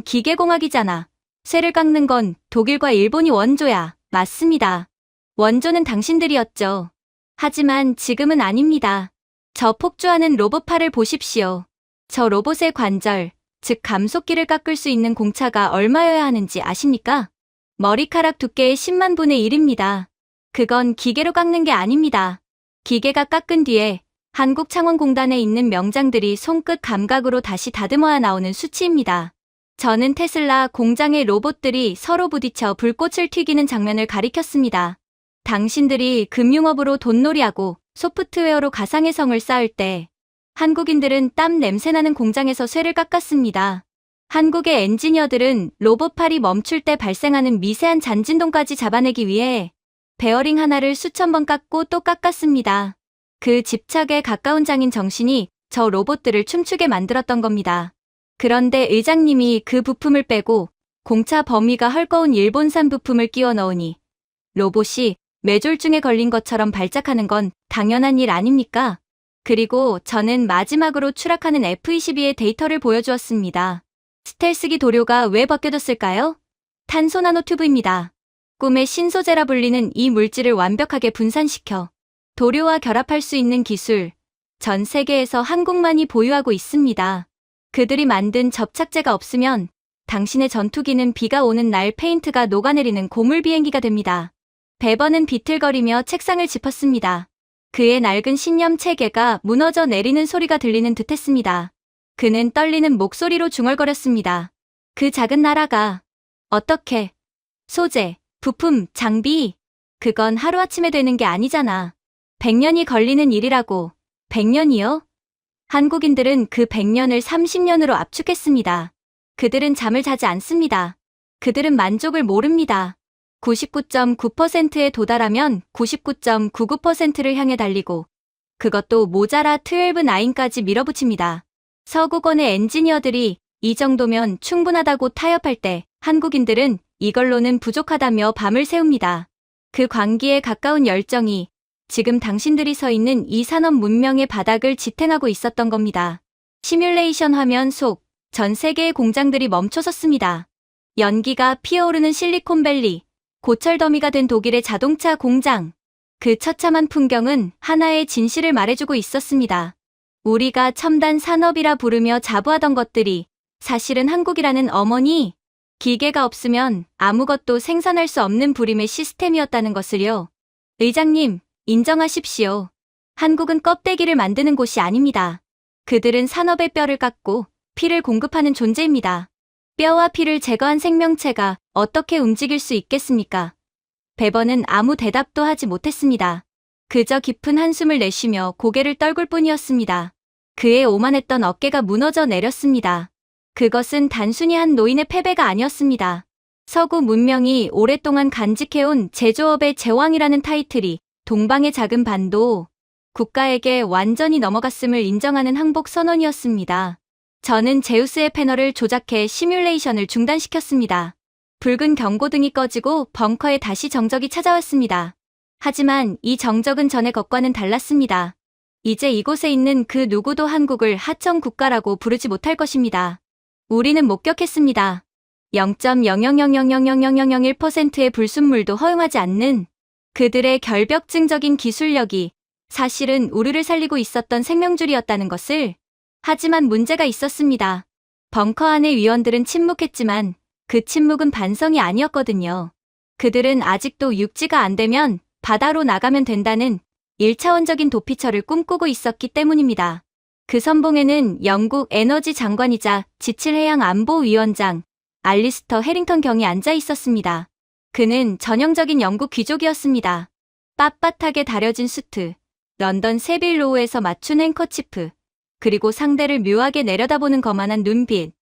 기계공학이잖아. 쇠를 깎는 건 독일과 일본이 원조야. 맞습니다. 원조는 당신들이었죠. 하지만 지금은 아닙니다. 저 폭주하는 로봇팔을 보십시오. 저 로봇의 관절, 즉 감속기를 깎을 수 있는 공차가 얼마여야 하는지 아십니까? 머리카락 두께의 10만 분의 1입니다. 그건 기계로 깎는 게 아닙니다. 기계가 깎은 뒤에 한국창원공단에 있는 명장들이 손끝 감각으로 다시 다듬어야 나오는 수치입니다. 저는 테슬라 공장의 로봇들이 서로 부딪혀 불꽃을 튀기는 장면을 가리켰습니다. 당신들이 금융업으로 돈놀이하고 소프트웨어로 가상의 성을 쌓을 때 한국인들은 땀 냄새나는 공장에서 쇠를 깎았습니다. 한국의 엔지니어들은 로봇팔이 멈출 때 발생하는 미세한 잔진동까지 잡아내기 위해 베어링 하나를 수천 번 깎고 또 깎았습니다. 그 집착에 가까운 장인 정신이 저 로봇들을 춤추게 만들었던 겁니다. 그런데 의장님이 그 부품을 빼고 공차 범위가 헐거운 일본산 부품을 끼워 넣으니 로봇이 뇌졸중에 걸린 것처럼 발작하는 건 당연한 일 아닙니까? 그리고 저는 마지막으로 추락하는 F-22의 데이터를 보여주었습니다. 스텔스기 도료가 왜 벗겨졌을까요? 탄소 나노 튜브입니다. 꿈의 신소재라 불리는 이 물질을 완벽하게 분산시켜 도료와 결합할 수 있는 기술, 전 세계에서 한국만이 보유하고 있습니다. 그들이 만든 접착제가 없으면 당신의 전투기는 비가 오는 날 페인트가 녹아내리는 고물 비행기가 됩니다. 베버는 비틀거리며 책상을 짚었습니다. 그의 낡은 신념 체계가 무너져 내리는 소리가 들리는 듯했습니다. 그는 떨리는 목소리로 중얼거렸습니다. 그 작은 나라가 어떻게 소재, 부품, 장비 그건 하루아침에 되는 게 아니잖아. 100년이 걸리는 일이라고. 100년이요? 한국인들은 그 100년을 30년으로 압축했습니다. 그들은 잠을 자지 않습니다. 그들은 만족을 모릅니다. 99.9%에 도달하면 99.99%를 향해 달리고 그것도 모자라 12-9까지 밀어붙입니다. 서구권의 엔지니어들이 이 정도면 충분하다고 타협할 때 한국인들은 이걸로는 부족하다며 밤을 새웁니다. 그 광기에 가까운 열정이 지금 당신들이 서 있는 이 산업 문명의 바닥을 지탱하고 있었던 겁니다. 시뮬레이션 화면 속 전 세계의 공장들이 멈춰섰습니다. 연기가 피어오르는 실리콘밸리, 고철 더미가 된 독일의 자동차 공장. 그 처참한 풍경은 하나의 진실을 말해주고 있었습니다. 우리가 첨단 산업이라 부르며 자부하던 것들이 사실은 한국이라는 어머니, 기계가 없으면 아무것도 생산할 수 없는 불임의 시스템이었다는 것을요. 의장님, 인정하십시오. 한국은 껍데기를 만드는 곳이 아닙니다. 그들은 산업의 뼈를 깎고 피를 공급하는 존재입니다. 뼈와 피를 제거한 생명체가 어떻게 움직일 수 있겠습니까? 베버는 아무 대답도 하지 못했습니다. 그저 깊은 한숨을 내쉬며 고개를 떨굴 뿐이었습니다. 그의 오만했던 어깨가 무너져 내렸습니다. 그것은 단순히 한 노인의 패배가 아니었습니다. 서구 문명이 오랫동안 간직해온 제조업의 제왕이라는 타이틀이 동방의 작은 반도 국가에게 완전히 넘어갔음을 인정하는 항복 선언이었습니다. 저는 제우스의 패널을 조작해 시뮬레이션을 중단시켰습니다. 붉은 경고등이 꺼지고 벙커에 다시 정적이 찾아왔습니다. 하지만 이 정적은 전의 것과는 달랐습니다. 이제 이곳에 있는 그 누구도 한국을 하청 국가라고 부르지 못할 것입니다. 우리는 목격했습니다. 0.000000001%의 불순물도 허용하지 않는 그들의 결벽증적인 기술력이 사실은 우리를 살리고 있었던 생명줄이었다는 것을. 하지만 문제가 있었습니다. 벙커 안의 위원들은 침묵했지만 그 침묵은 반성이 아니었거든요. 그들은 아직도 육지가 안 되면 바다로 나가면 된다는 1차원적인 도피처를 꿈꾸고 있었기 때문입니다. 그 선봉에는 영국 에너지 장관이자 지칠해양안보위원장 알리스터 해링턴 경이 앉아 있었습니다. 그는 전형적인 영국 귀족이었습니다. 빳빳하게 다려진 수트, 런던 세빌로우에서 맞춘 행커치프, 그리고 상대를 묘하게 내려다보는 거만한 눈빛.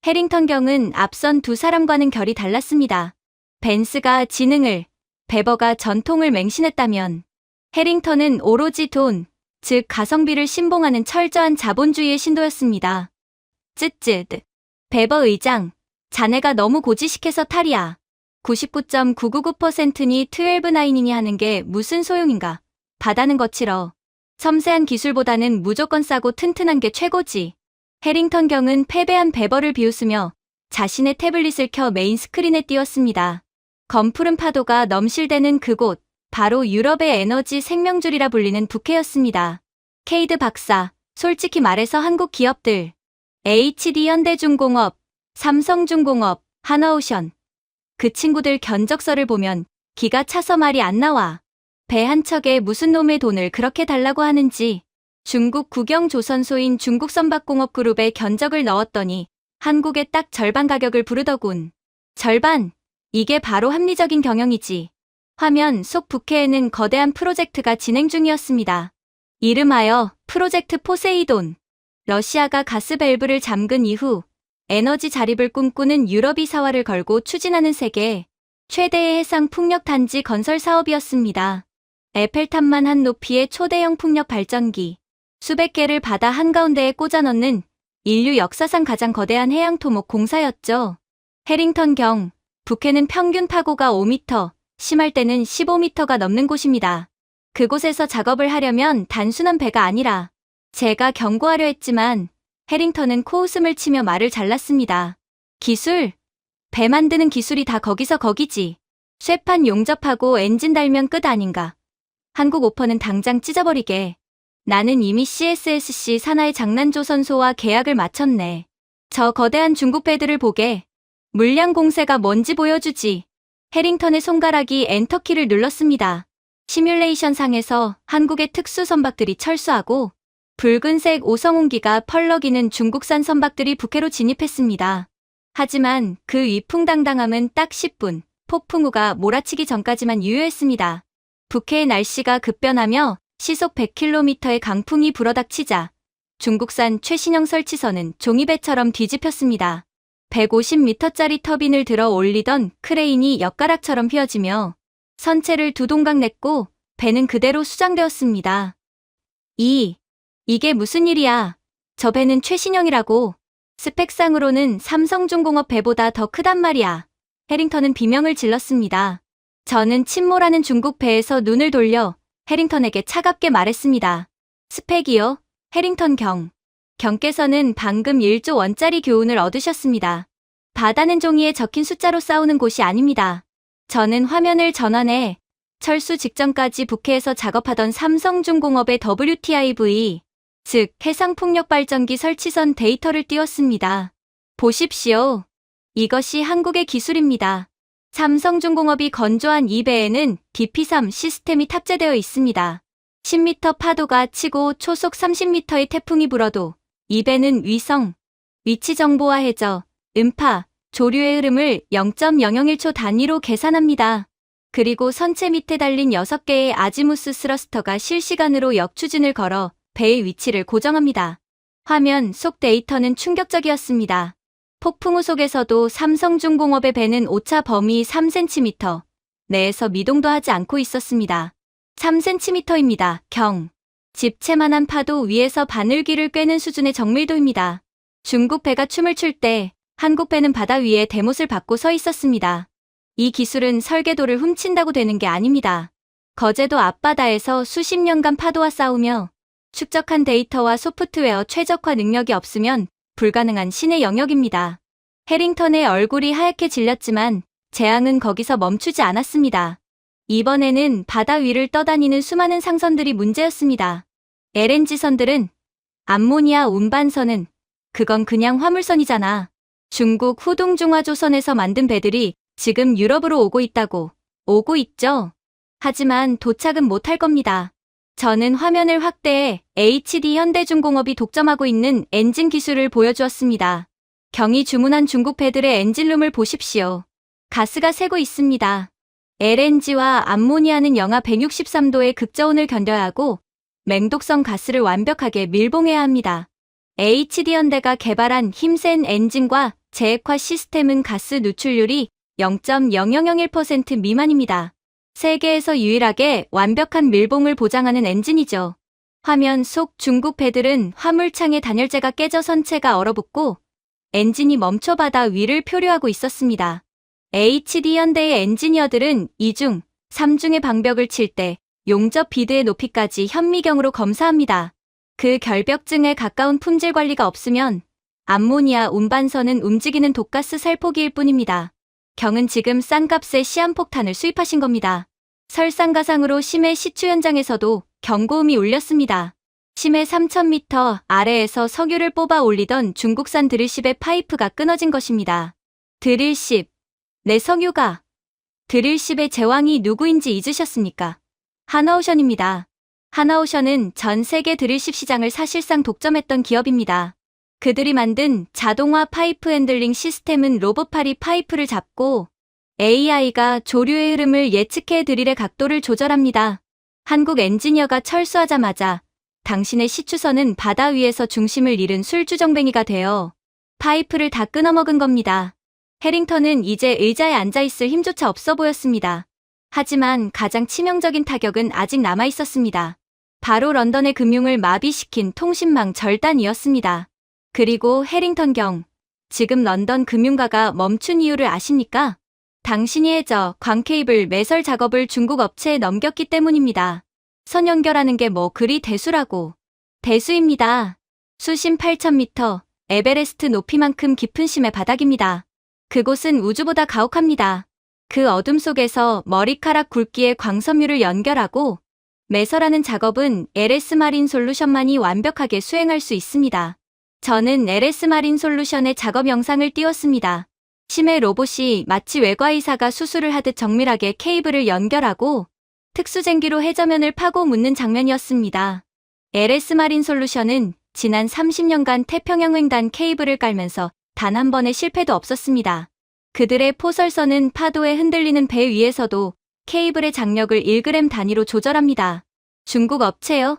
해링턴 경은 앞선 두 사람과는 결이 달랐습니다. 벤스가 지능을, 베버가 전통을 맹신했다면 해링턴은 오로지 돈, 즉 가성비를 신봉하는 철저한 자본주의의 신도였습니다. 쯧쯧. 베버 의장, 자네가 너무 고지식해서 탈이야. 99.999%니 12-9이니 하는 게 무슨 소용인가. 바다는 거칠어. 섬세한 기술보다는 무조건 싸고 튼튼한 게 최고지. 해링턴 경은 패배한 베버를 비웃으며 자신의 태블릿을 켜 메인 스크린에 띄웠습니다. 검푸른 파도가 넘실대는 그곳, 바로 유럽의 에너지 생명줄이라 불리는 북해였습니다. 케이드 박사, 솔직히 말해서 한국 기업들, HD현대중공업, 삼성중공업, 하나오션. 그 친구들 견적서를 보면 기가 차서 말이 안 나와. 배 한 척에 무슨 놈의 돈을 그렇게 달라고 하는지. 중국 국영조선소인 중국선박공업그룹에 견적을 넣었더니 한국에 딱 절반 가격을 부르더군. 절반. 이게 바로 합리적인 경영이지. 화면 속 북해에는 거대한 프로젝트가 진행 중이었습니다. 이름하여 프로젝트 포세이돈. 러시아가 가스 밸브를 잠근 이후 에너지 자립을 꿈꾸는 유럽이 사활을 걸고 추진하는 세계 최대의 해상 풍력 단지 건설 사업이었습니다. 에펠탑만 한 높이의 초대형 풍력 발전기, 수백 개를 바다 한가운데에 꽂아 넣는 인류 역사상 가장 거대한 해양 토목 공사였죠. 해링턴경, 북해는 평균 파고가 5m, 심할 때는 15m가 넘는 곳입니다. 그곳에서 작업을 하려면 단순한 배가 아니라 제가 경고하려 했지만 해링턴은 코웃음을 치며 말을 잘랐습니다. 기술? 배 만드는 기술이 다 거기서 거기지. 쇠판 용접하고 엔진 달면 끝 아닌가. 한국 오퍼는 당장 찢어버리게. 나는 이미 CSSC 산하의 장난조선소와 계약을 마쳤네. 저 거대한 중국 배들을 보게. 물량 공세가 뭔지 보여주지. 해링턴의 손가락이 엔터키를 눌렀습니다. 시뮬레이션 상에서 한국의 특수 선박들이 철수하고 붉은색 오성운기가 펄럭이는 중국산 선박들이 북해로 진입했습니다. 하지만 그 위풍당당함은 딱 10분, 폭풍우가 몰아치기 전까지만 유효했습니다. 북해의 날씨가 급변하며 시속 100km의 강풍이 불어닥치자 중국산 최신형 설치선은 종이배처럼 뒤집혔습니다. 150m짜리 터빈을 들어 올리던 크레인이 엿가락처럼 휘어지며 선체를 두 동강 냈고 배는 그대로 수장되었습니다. 이게 무슨 일이야. 저 배는 최신형이라고. 스펙상으로는 삼성중공업 배보다 더 크단 말이야. 해링턴은 비명을 질렀습니다. 저는 침몰하는 중국 배에서 눈을 돌려 해링턴에게 차갑게 말했습니다. 스펙이요? 해링턴 경께서는 방금 1조 원짜리 교훈을 얻으셨습니다. 바다는 종이에 적힌 숫자로 싸우는 곳이 아닙니다. 저는 화면을 전환해 철수 직전까지 북해에서 작업하던 삼성중공업의 WTIV, 즉 해상풍력발전기 설치선 데이터를 띄웠습니다. 보십시오. 이것이 한국의 기술입니다. 삼성중공업이 건조한 이 배에는 DP3 시스템이 탑재되어 있습니다. 10m 파도가 치고 초속 30m의 태풍이 불어도 이 배는 위치 정보와 해저, 음파, 조류의 흐름을 0.001초 단위로 계산합니다. 그리고 선체 밑에 달린 6개의 아지무스 스러스터가 실시간으로 역추진을 걸어 배의 위치를 고정합니다. 화면 속 데이터는 충격적이었습니다. 폭풍우 속에서도 삼성중공업의 배는 오차 범위 3cm 내에서 미동도 하지 않고 있었습니다. 3cm입니다. 집채만한 파도 위에서 바늘귀를 꿰는 수준의 정밀도입니다. 중국 배가 춤을 출 때 한국 배는 바다 위에 대못을 받고 서 있었습니다. 이 기술은 설계도를 훔친다고 되는 게 아닙니다. 거제도 앞바다에서 수십 년간 파도와 싸우며 축적한 데이터와 소프트웨어 최적화 능력이 없으면 불가능한 신의 영역입니다. 해링턴의 얼굴이 하얗게 질렸지만 재앙은 거기서 멈추지 않았습니다. 이번에는 바다 위를 떠다니는 수많은 상선들이 문제였습니다. LNG선들은, 암모니아 운반선은, 그건 그냥 화물선이잖아. 중국 후동중화조선에서 만든 배들이 지금 유럽으로 오고 있죠. 하지만 도착은 못할 겁니다. 저는 화면을 확대해 HD현대중공업이 독점하고 있는 엔진 기술을 보여주었습니다. 경이 주문한 중국 배들의 엔진룸을 보십시오. 가스가 새고 있습니다. LNG와 암모니아는 영하 163도의 극저온을 견뎌야 하고 맹독성 가스를 완벽하게 밀봉해야 합니다. HD현대가 개발한 힘센 엔진과 제액화 시스템은 가스 누출률이 0.0001% 미만입니다. 세계에서 유일하게 완벽한 밀봉을 보장하는 엔진이죠. 화면 속 중국 배들은 화물창의 단열재가 깨져 선체가 얼어붙고 엔진이 멈춰 바다 위를 표류하고 있었습니다. HD현대의 엔지니어들은 2중, 3중의 방벽을 칠 때 용접 비드의 높이까지 현미경으로 검사합니다. 그 결벽증에 가까운 품질 관리가 없으면 암모니아 운반선은 움직이는 독가스 살포기일 뿐입니다. 경은 지금 싼값에 시한폭탄을 수입하신 겁니다. 설상가상으로 심해 시추 현장에서도 경고음이 울렸습니다. 심해 3000m 아래에서 석유를 뽑아 올리던 중국산 드릴십의 파이프가 끊어진 것입니다. 드릴십. 내 석유가. 드릴십의 제왕이 누구인지 잊으셨습니까? 하나오션입니다. 하나오션은 전 세계 드릴십 시장을 사실상 독점했던 기업입니다. 그들이 만든 자동화 파이프 핸들링 시스템은 로봇팔이 파이프를 잡고 AI가 조류의 흐름을 예측해 드릴의 각도를 조절합니다. 한국 엔지니어가 철수하자마자 당신의 시추선은 바다 위에서 중심을 잃은 술주정뱅이가 되어 파이프를 다 끊어먹은 겁니다. 해링턴은 이제 의자에 앉아있을 힘조차 없어 보였습니다. 하지만 가장 치명적인 타격은 아직 남아있었습니다. 바로 런던의 금융을 마비시킨 통신망 절단이었습니다. 그리고 해링턴 경, 지금 런던 금융가가 멈춘 이유를 아십니까? 당신이 해저 광케이블 매설 작업을 중국 업체에 넘겼기 때문입니다. 선 연결하는 게 뭐 그리 대수라고. 대수입니다. 수심 8000m, 에베레스트 높이만큼 깊은 심해 바닥입니다. 그곳은 우주보다 가혹합니다. 그 어둠 속에서 머리카락 굵기의 광섬유를 연결하고 매설하는 작업은 LS 마린 솔루션만이 완벽하게 수행할 수 있습니다. 저는 LS 마린 솔루션의 작업 영상을 띄웠습니다. 심해 로봇이 마치 외과의사가 수술을 하듯 정밀하게 케이블을 연결하고 특수쟁기로 해저면을 파고 묻는 장면이었습니다. LS 마린 솔루션은 지난 30년간 태평양 횡단 케이블을 깔면서 단 한 번의 실패도 없었습니다. 그들의 포설선은 파도에 흔들리는 배 위에서도 케이블의 장력을 1g 단위로 조절합니다. 중국 업체요?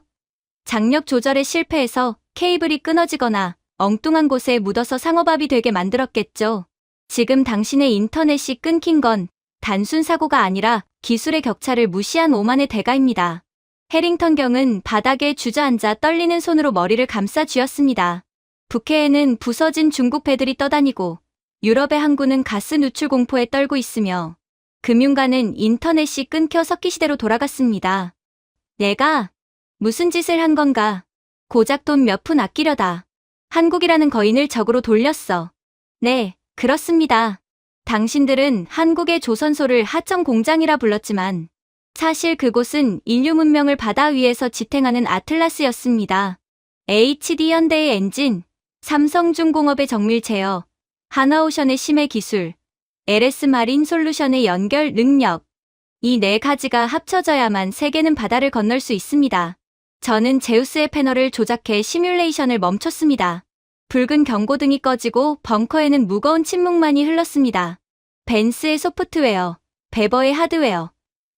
장력 조절에 실패해서 케이블이 끊어지거나 엉뚱한 곳에 묻어서 상어밥이 되게 만들었겠죠. 지금 당신의 인터넷이 끊긴 건 단순 사고가 아니라 기술의 격차를 무시한 오만의 대가입니다. 해링턴 경은 바닥에 주저앉아 떨리는 손으로 머리를 감싸 쥐었습니다. 북해에는 부서진 중국 배들이 떠다니고 유럽의 항구는 가스 누출 공포에 떨고 있으며 금융가는 인터넷이 끊겨 석기시대로 돌아갔습니다. 내가 무슨 짓을 한 건가? 고작 돈 몇 푼 아끼려다 한국이라는 거인을 적으로 돌렸어. 네, 그렇습니다. 당신들은 한국의 조선소를 하청 공장이라 불렀지만 사실 그곳은 인류 문명을 바다 위에서 지탱하는 아틀라스였습니다. HD 현대의 엔진, 삼성중공업의 정밀 제어, 하나오션의 심해 기술, LS 마린 솔루션의 연결 능력, 이 네 가지가 합쳐져야만 세계는 바다를 건널 수 있습니다. 저는 제우스의 패널을 조작해 시뮬레이션을 멈췄습니다. 붉은 경고등이 꺼지고 벙커에는 무거운 침묵만이 흘렀습니다. 벤스의 소프트웨어, 베버의 하드웨어,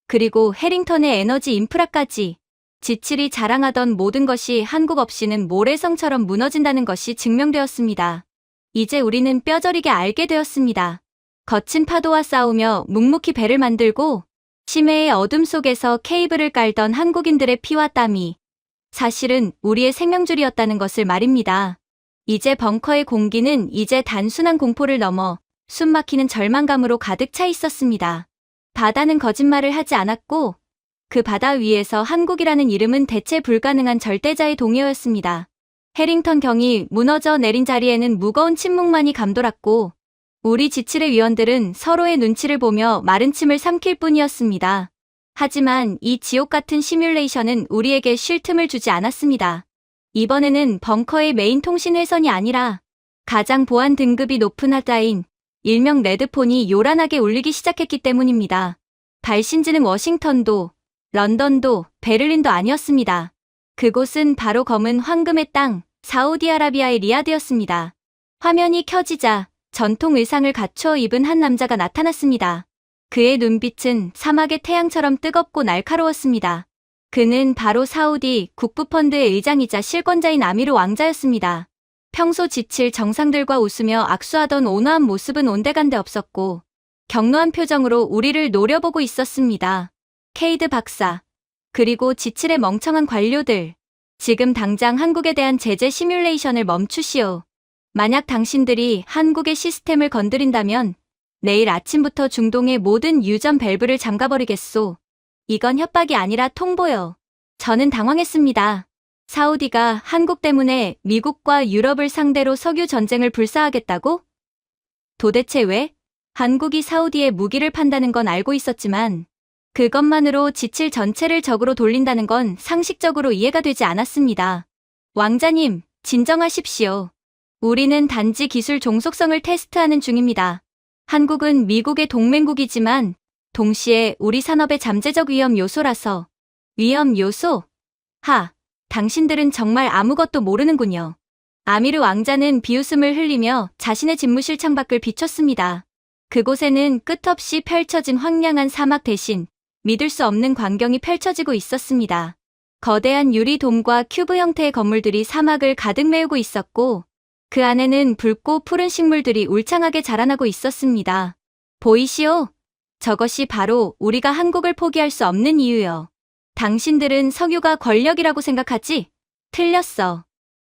그리고 해링턴의 에너지 인프라까지 지칠이 자랑하던 모든 것이 한국 없이는 모래성처럼 무너진다는 것이 증명되었습니다. 이제 우리는 뼈저리게 알게 되었습니다. 거친 파도와 싸우며 묵묵히 배를 만들고 심해의 어둠 속에서 케이블을 깔던 한국인들의 피와 땀이 사실은 우리의 생명줄이었다는 것을 말입니다. 이제 벙커의 공기는 이제 단순한 공포를 넘어 숨막히는 절망감으로 가득 차 있었습니다. 바다는 거짓말을 하지 않았고 그 바다 위에서 한국이라는 이름은 대체 불가능한 절대자의 동요였습니다. 해링턴 경이 무너져 내린 자리에는 무거운 침묵만이 감돌았고 우리 지칠의 위원들은 서로의 눈치를 보며 마른 침을 삼킬 뿐이었습니다. 하지만 이 지옥 같은 시뮬레이션은 우리에게 쉴 틈을 주지 않았습니다. 이번에는 벙커의 메인 통신 회선이 아니라 가장 보안 등급이 높은 하다인 일명 레드폰이 요란하게 울리기 시작했기 때문입니다. 발신지는 워싱턴도 런던도 베를린도 아니었습니다. 그곳은 바로 검은 황금의 땅 사우디아라비아의 리야드였습니다. 화면이 켜지자 전통 의상을 갖춰 입은 한 남자가 나타났습니다. 그의 눈빛은 사막의 태양처럼 뜨겁고 날카로웠습니다. 그는 바로 사우디 국부펀드의 의장이자 실권자인 아미르 왕자였습니다. 평소 지칠 정상들과 웃으며 악수하던 온화한 모습은 온데간데 없었고 격노한 표정으로 우리를 노려보고 있었습니다. 케이드 박사, 그리고 지칠의 멍청한 관료들, 지금 당장 한국에 대한 제재 시뮬레이션을 멈추시오. 만약 당신들이 한국의 시스템을 건드린다면 내일 아침부터 중동의 모든 유전 밸브를 잠가버리겠소. 이건 협박이 아니라 통보요. 저는 당황했습니다. 사우디가 한국 때문에 미국과 유럽을 상대로 석유 전쟁을 불사하겠다고? 도대체 왜? 한국이 사우디에 무기를 판다는 건 알고 있었지만 그것만으로 지칠 전체를 적으로 돌린다는 건 상식적으로 이해가 되지 않았습니다. 왕자님, 진정하십시오. 우리는 단지 기술 종속성을 테스트하는 중입니다. 한국은 미국의 동맹국이지만 동시에 우리 산업의 잠재적 위험 요소라서. 위험 요소? 당신들은 정말 아무것도 모르는군요. 아미르 왕자는 비웃음을 흘리며 자신의 집무실 창밖을 비췄습니다. 그곳에는 끝없이 펼쳐진 황량한 사막 대신 믿을 수 없는 광경이 펼쳐지고 있었습니다. 거대한 유리돔과 큐브 형태의 건물들이 사막을 가득 메우고 있었고 그 안에는 붉고 푸른 식물들이 울창하게 자라나고 있었습니다. 보이시오? 저것이 바로 우리가 한국을 포기할 수 없는 이유요. 당신들은 석유가 권력이라고 생각하지? 틀렸어.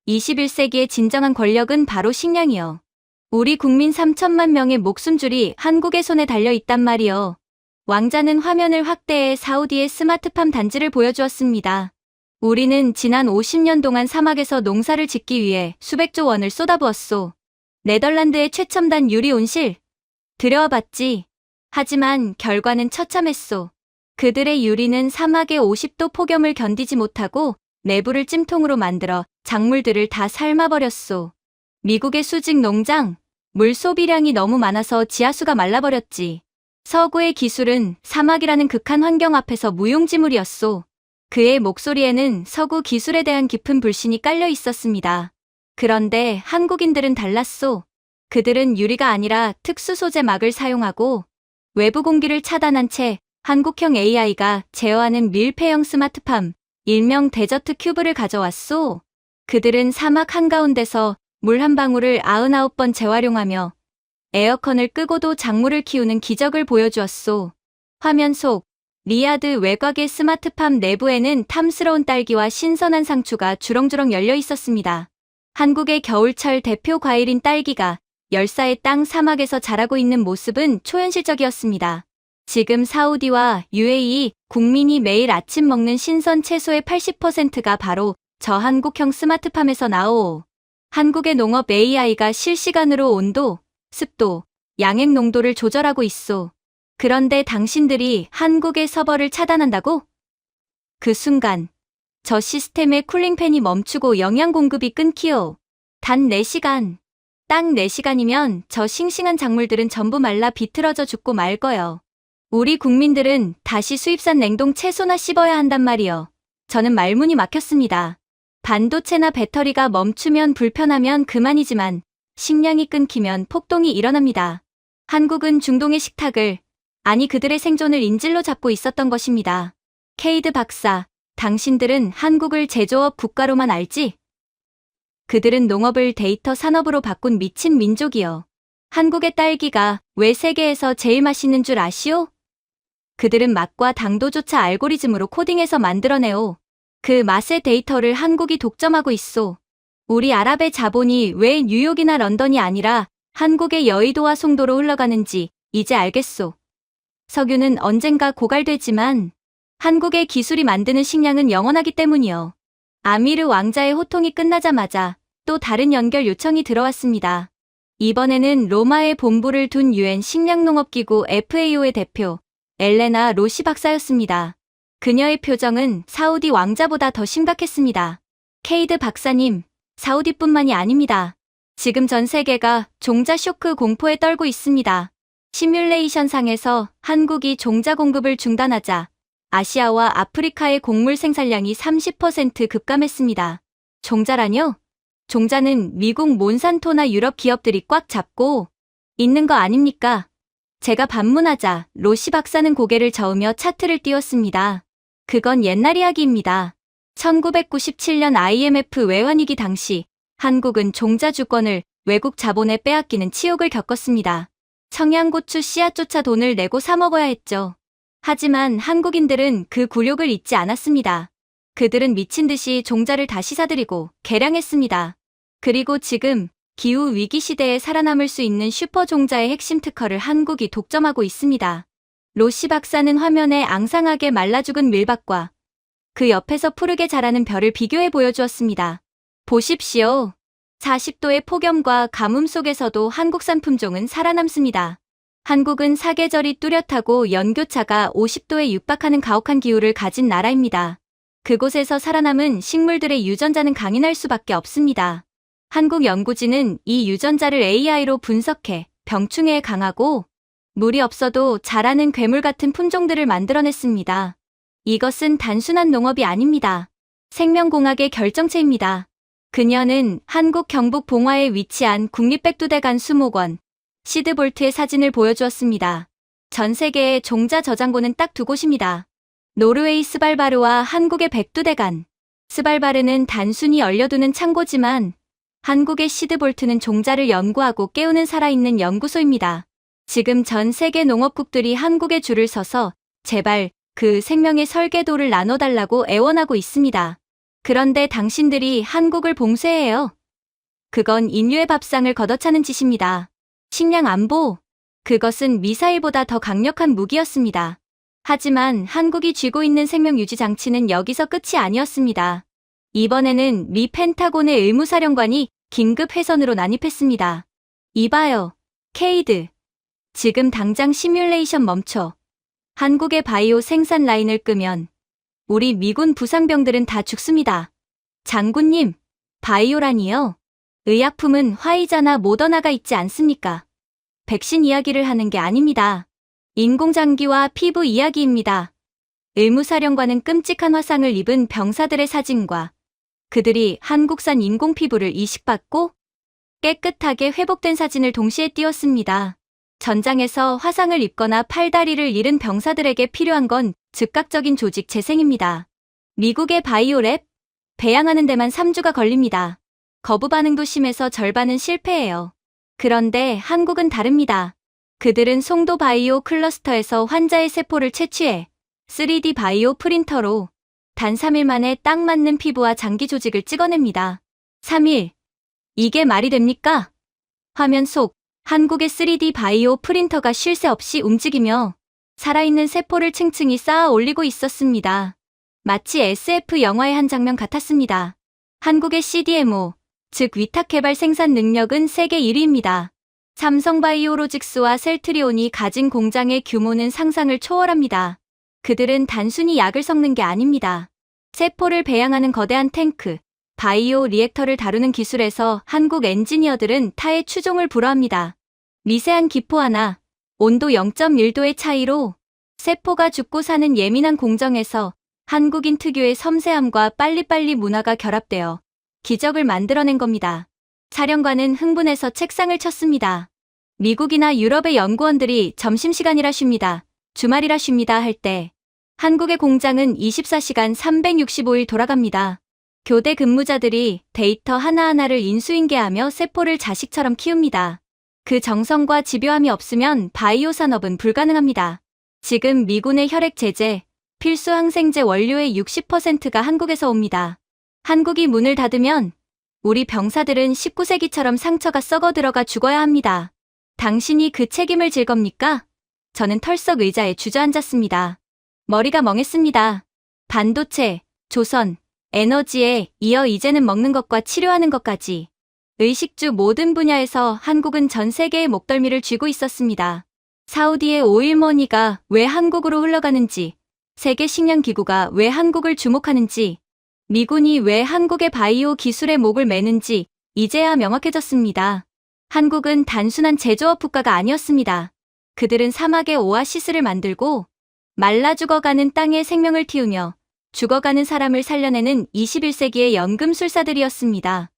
21세기의 진정한 권력은 바로 식량이요. 우리 국민 3천만 명의 목숨줄이 한국의 손에 달려 있단 말이요. 왕자는 화면을 확대해 사우디의 스마트팜 단지를 보여주었습니다. 우리는 지난 50년 동안 사막에서 농사를 짓기 위해 수백조 원을 쏟아부었소. 네덜란드의 최첨단 유리 온실. 들여와봤지. 하지만 결과는 처참했소. 그들의 유리는 사막의 50도 폭염을 견디지 못하고 내부를 찜통으로 만들어 작물들을 다 삶아버렸소. 미국의 수직 농장, 물 소비량이 너무 많아서 지하수가 말라버렸지. 서구의 기술은 사막이라는 극한 환경 앞에서 무용지물이었소. 그의 목소리에는 서구 기술에 대한 깊은 불신이 깔려 있었습니다. 그런데 한국인들은 달랐소. 그들은 유리가 아니라 특수 소재 막을 사용하고 외부 공기를 차단한 채 한국형 AI가 제어하는 밀폐형 스마트팜, 일명 데저트 큐브를 가져왔소. 그들은 사막 한가운데서 물 한 방울을 99번 재활용하며 에어컨을 끄고도 작물을 키우는 기적을 보여주었소. 화면 속 리야드 외곽의 스마트팜 내부에는 탐스러운 딸기와 신선한 상추가 주렁주렁 열려 있었습니다. 한국의 겨울철 대표 과일인 딸기가 열사의 땅 사막에서 자라고 있는 모습은 초현실적이었습니다. 지금 사우디와 UAE 국민이 매일 아침 먹는 신선 채소의 80%가 바로 저 한국형 스마트팜에서 나오. 한국의 농업 AI가 실시간으로 온도, 습도, 양액 농도를 조절하고 있소. 그런데 당신들이 한국의 서버를 차단한다고? 그 순간 저 시스템의 쿨링팬이 멈추고 영양 공급이 끊기요. 단 4시간. 딱 4시간이면 저 싱싱한 작물들은 전부 말라 비틀어져 죽고 말 거요. 우리 국민들은 다시 수입산 냉동 채소나 씹어야 한단 말이요. 저는 말문이 막혔습니다. 반도체나 배터리가 멈추면 불편하면 그만이지만 식량이 끊기면 폭동이 일어납니다. 한국은 중동의 식탁을, 아니 그들의 생존을 인질로 잡고 있었던 것입니다. 케이드 박사, 당신들은 한국을 제조업 국가로만 알지? 그들은 농업을 데이터 산업으로 바꾼 미친 민족이요. 한국의 딸기가 왜 세계에서 제일 맛있는 줄 아시오? 그들은 맛과 당도조차 알고리즘으로 코딩해서 만들어내오. 그 맛의 데이터를 한국이 독점하고 있소. 우리 아랍의 자본이 왜 뉴욕이나 런던이 아니라 한국의 여의도와 송도로 흘러가는지 이제 알겠소. 석유는 언젠가 고갈되지만 한국의 기술이 만드는 식량은 영원하기 때문이요. 아미르 왕자의 호통이 끝나자마자 또 다른 연결 요청이 들어왔습니다. 이번에는 로마에 본부를 둔 UN 식량농업기구 FAO의 대표 엘레나 로시 박사였습니다. 그녀의 표정은 사우디 왕자보다 더 심각했습니다. 케이드 박사님, 사우디뿐만이 아닙니다. 지금 전 세계가 종자 쇼크 공포에 떨고 있습니다. 시뮬레이션상에서 한국이 종자 공급을 중단하자 아시아와 아프리카의 곡물 생산량이 30% 급감했습니다. 종자라뇨? 종자는 미국 몬산토나 유럽 기업들이 꽉 잡고 있는 거 아닙니까? 제가 반문하자 로시 박사는 고개를 저으며 차트를 띄웠습니다. 그건 옛날 이야기입니다. 1997년 IMF 외환위기 당시 한국은 종자 주권을 외국 자본에 빼앗기는 치욕을 겪었습니다. 청양고추 씨앗조차 돈을 내고 사 먹어야 했죠. 하지만 한국인들은 그 굴욕을 잊지 않았습니다. 그들은 미친 듯이 종자를 다시 사들이고 개량했습니다. 그리고 지금 기후 위기 시대에 살아남을 수 있는 슈퍼 종자의 핵심 특허를 한국이 독점하고 있습니다. 로시 박사는 화면에 앙상하게 말라 죽은 밀밭과 그 옆에서 푸르게 자라는 별을 비교해 보여주었습니다. 보십시오. 40도의 폭염과 가뭄 속에서도 한국산 품종은 살아남습니다. 한국은 사계절이 뚜렷하고 연교차가 50도에 육박하는 가혹한 기후를 가진 나라입니다. 그곳에서 살아남은 식물들의 유전자는 강인할 수밖에 없습니다. 한국 연구진은 이 유전자를 AI로 분석해 병충해에 강하고 물이 없어도 자라는 괴물 같은 품종들을 만들어냈습니다. 이것은 단순한 농업이 아닙니다. 생명공학의 결정체입니다. 그녀는 한국 경북 봉화에 위치한 국립백두대간 수목원, 시드볼트의 사진을 보여주었습니다. 전 세계의 종자 저장고는 딱 두 곳입니다. 노르웨이 스발바르와 한국의 백두대간. 스발바르는 단순히 얼려두는 창고지만 한국의 시드볼트는 종자를 연구하고 깨우는 살아있는 연구소입니다. 지금 전 세계 농업국들이 한국에 줄을 서서 제발 그 생명의 설계도를 나눠달라고 애원하고 있습니다. 그런데 당신들이 한국을 봉쇄해요. 그건 인류의 밥상을 걷어차는 짓입니다. 식량 안보. 그것은 미사일보다 더 강력한 무기였습니다. 하지만 한국이 쥐고 있는 생명 유지 장치는 여기서 끝이 아니었습니다. 이번에는 미 펜타곤의 의무사령관이 긴급 회선으로 난입했습니다. 이봐요, 케이드. 지금 당장 시뮬레이션 멈춰. 한국의 바이오 생산 라인을 끄면 우리 미군 부상병들은 다 죽습니다. 장군님, 바이오란이요? 의약품은 화이자나 모더나가 있지 않습니까? 백신 이야기를 하는 게 아닙니다. 인공장기와 피부 이야기입니다. 의무사령관은 끔찍한 화상을 입은 병사들의 사진과 그들이 한국산 인공피부를 이식받고 깨끗하게 회복된 사진을 동시에 띄웠습니다. 전장에서 화상을 입거나 팔다리를 잃은 병사들에게 필요한 건 즉각적인 조직 재생입니다. 미국의 바이오랩, 배양하는 데만 3주가 걸립니다. 거부 반응도 심해서 절반은 실패해요. 그런데 한국은 다릅니다. 그들은 송도 바이오 클러스터에서 환자의 세포를 채취해 3D 바이오 프린터로 단 3일 만에 딱 맞는 피부와 장기 조직을 찍어냅니다. 3일. 이게 말이 됩니까? 화면 속 한국의 3D 바이오 프린터가 쉴 새 없이 움직이며 살아있는 세포를 층층이 쌓아 올리고 있었습니다. 마치 SF 영화의 한 장면 같았습니다. 한국의 CDMO, 즉 위탁개발 생산 능력은 세계 1위입니다. 삼성바이오로직스와 셀트리온이 가진 공장의 규모는 상상을 초월합니다. 그들은 단순히 약을 섞는 게 아닙니다. 세포를 배양하는 거대한 탱크, 바이오 리액터를 다루는 기술에서 한국 엔지니어들은 타의 추종을 불허합니다. 미세한 기포 하나, 온도 0.1도의 차이로 세포가 죽고 사는 예민한 공정에서 한국인 특유의 섬세함과 빨리빨리 문화가 결합되어 기적을 만들어낸 겁니다. 사령관은 흥분해서 책상을 쳤습니다. 미국이나 유럽의 연구원들이 점심시간이라 쉽니다. 주말이라 쉽니다 할 때 한국의 공장은 24시간 365일 돌아갑니다. 교대 근무자들이 데이터 하나하나를 인수인계하며 세포를 자식처럼 키웁니다. 그 정성과 집요함이 없으면 바이오 산업은 불가능합니다. 지금 미군의 혈액 제제, 필수 항생제 원료의 60%가 한국에서 옵니다. 한국이 문을 닫으면 우리 병사들은 19세기처럼 상처가 썩어 들어가 죽어야 합니다. 당신이 그 책임을 질 겁니까? 저는 털썩 의자에 주저앉았습니다. 머리가 멍했습니다. 반도체, 조선, 에너지에 이어 이제는 먹는 것과 치료하는 것까지. 의식주 모든 분야에서 한국은 전 세계의 목덜미를 쥐고 있었습니다. 사우디의 오일머니가 왜 한국으로 흘러가는지, 세계식량기구가 왜 한국을 주목하는지, 미군이 왜 한국의 바이오 기술에 목을 매는지 이제야 명확해졌습니다. 한국은 단순한 제조업 국가가 아니었습니다. 그들은 사막의 오아시스를 만들고 말라 죽어가는 땅에 생명을 틔우며 죽어가는 사람을 살려내는 21세기의 연금술사들이었습니다.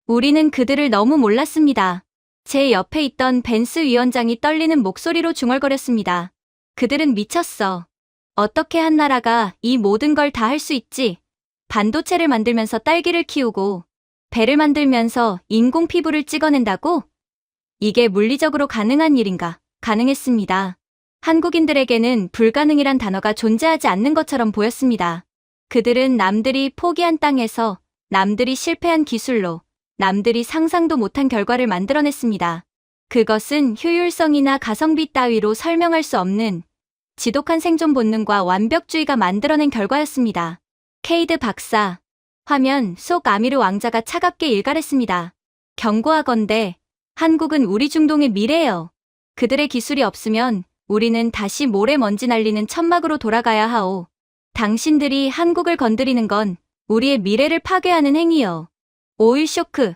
우리는 그들을 너무 몰랐습니다. 제 옆에 있던 벤스 위원장이 떨리는 목소리로 중얼거렸습니다. 그들은 미쳤어. 어떻게 한 나라가 이 모든 걸 다 할 수 있지? 반도체를 만들면서 딸기를 키우고 배를 만들면서 인공 피부를 찍어낸다고? 이게 물리적으로 가능한 일인가? 가능했습니다. 한국인들에게는 불가능이란 단어가 존재하지 않는 것처럼 보였습니다. 그들은 남들이 포기한 땅에서, 남들이 실패한 기술로, 남들이 상상도 못한 결과를 만들어냈습니다. 그것은 효율성이나 가성비 따위로 설명할 수 없는 지독한 생존 본능과 완벽주의가 만들어낸 결과였습니다. 케이드 박사. 화면 속 아미르 왕자가 차갑게 일갈했습니다. 경고하건대 한국은 우리 중동의 미래예요. 그들의 기술이 없으면 우리는 다시 모래먼지 날리는 천막으로 돌아가야 하오. 당신들이 한국을 건드리는 건 우리의 미래를 파괴하는 행위요. 오일 쇼크.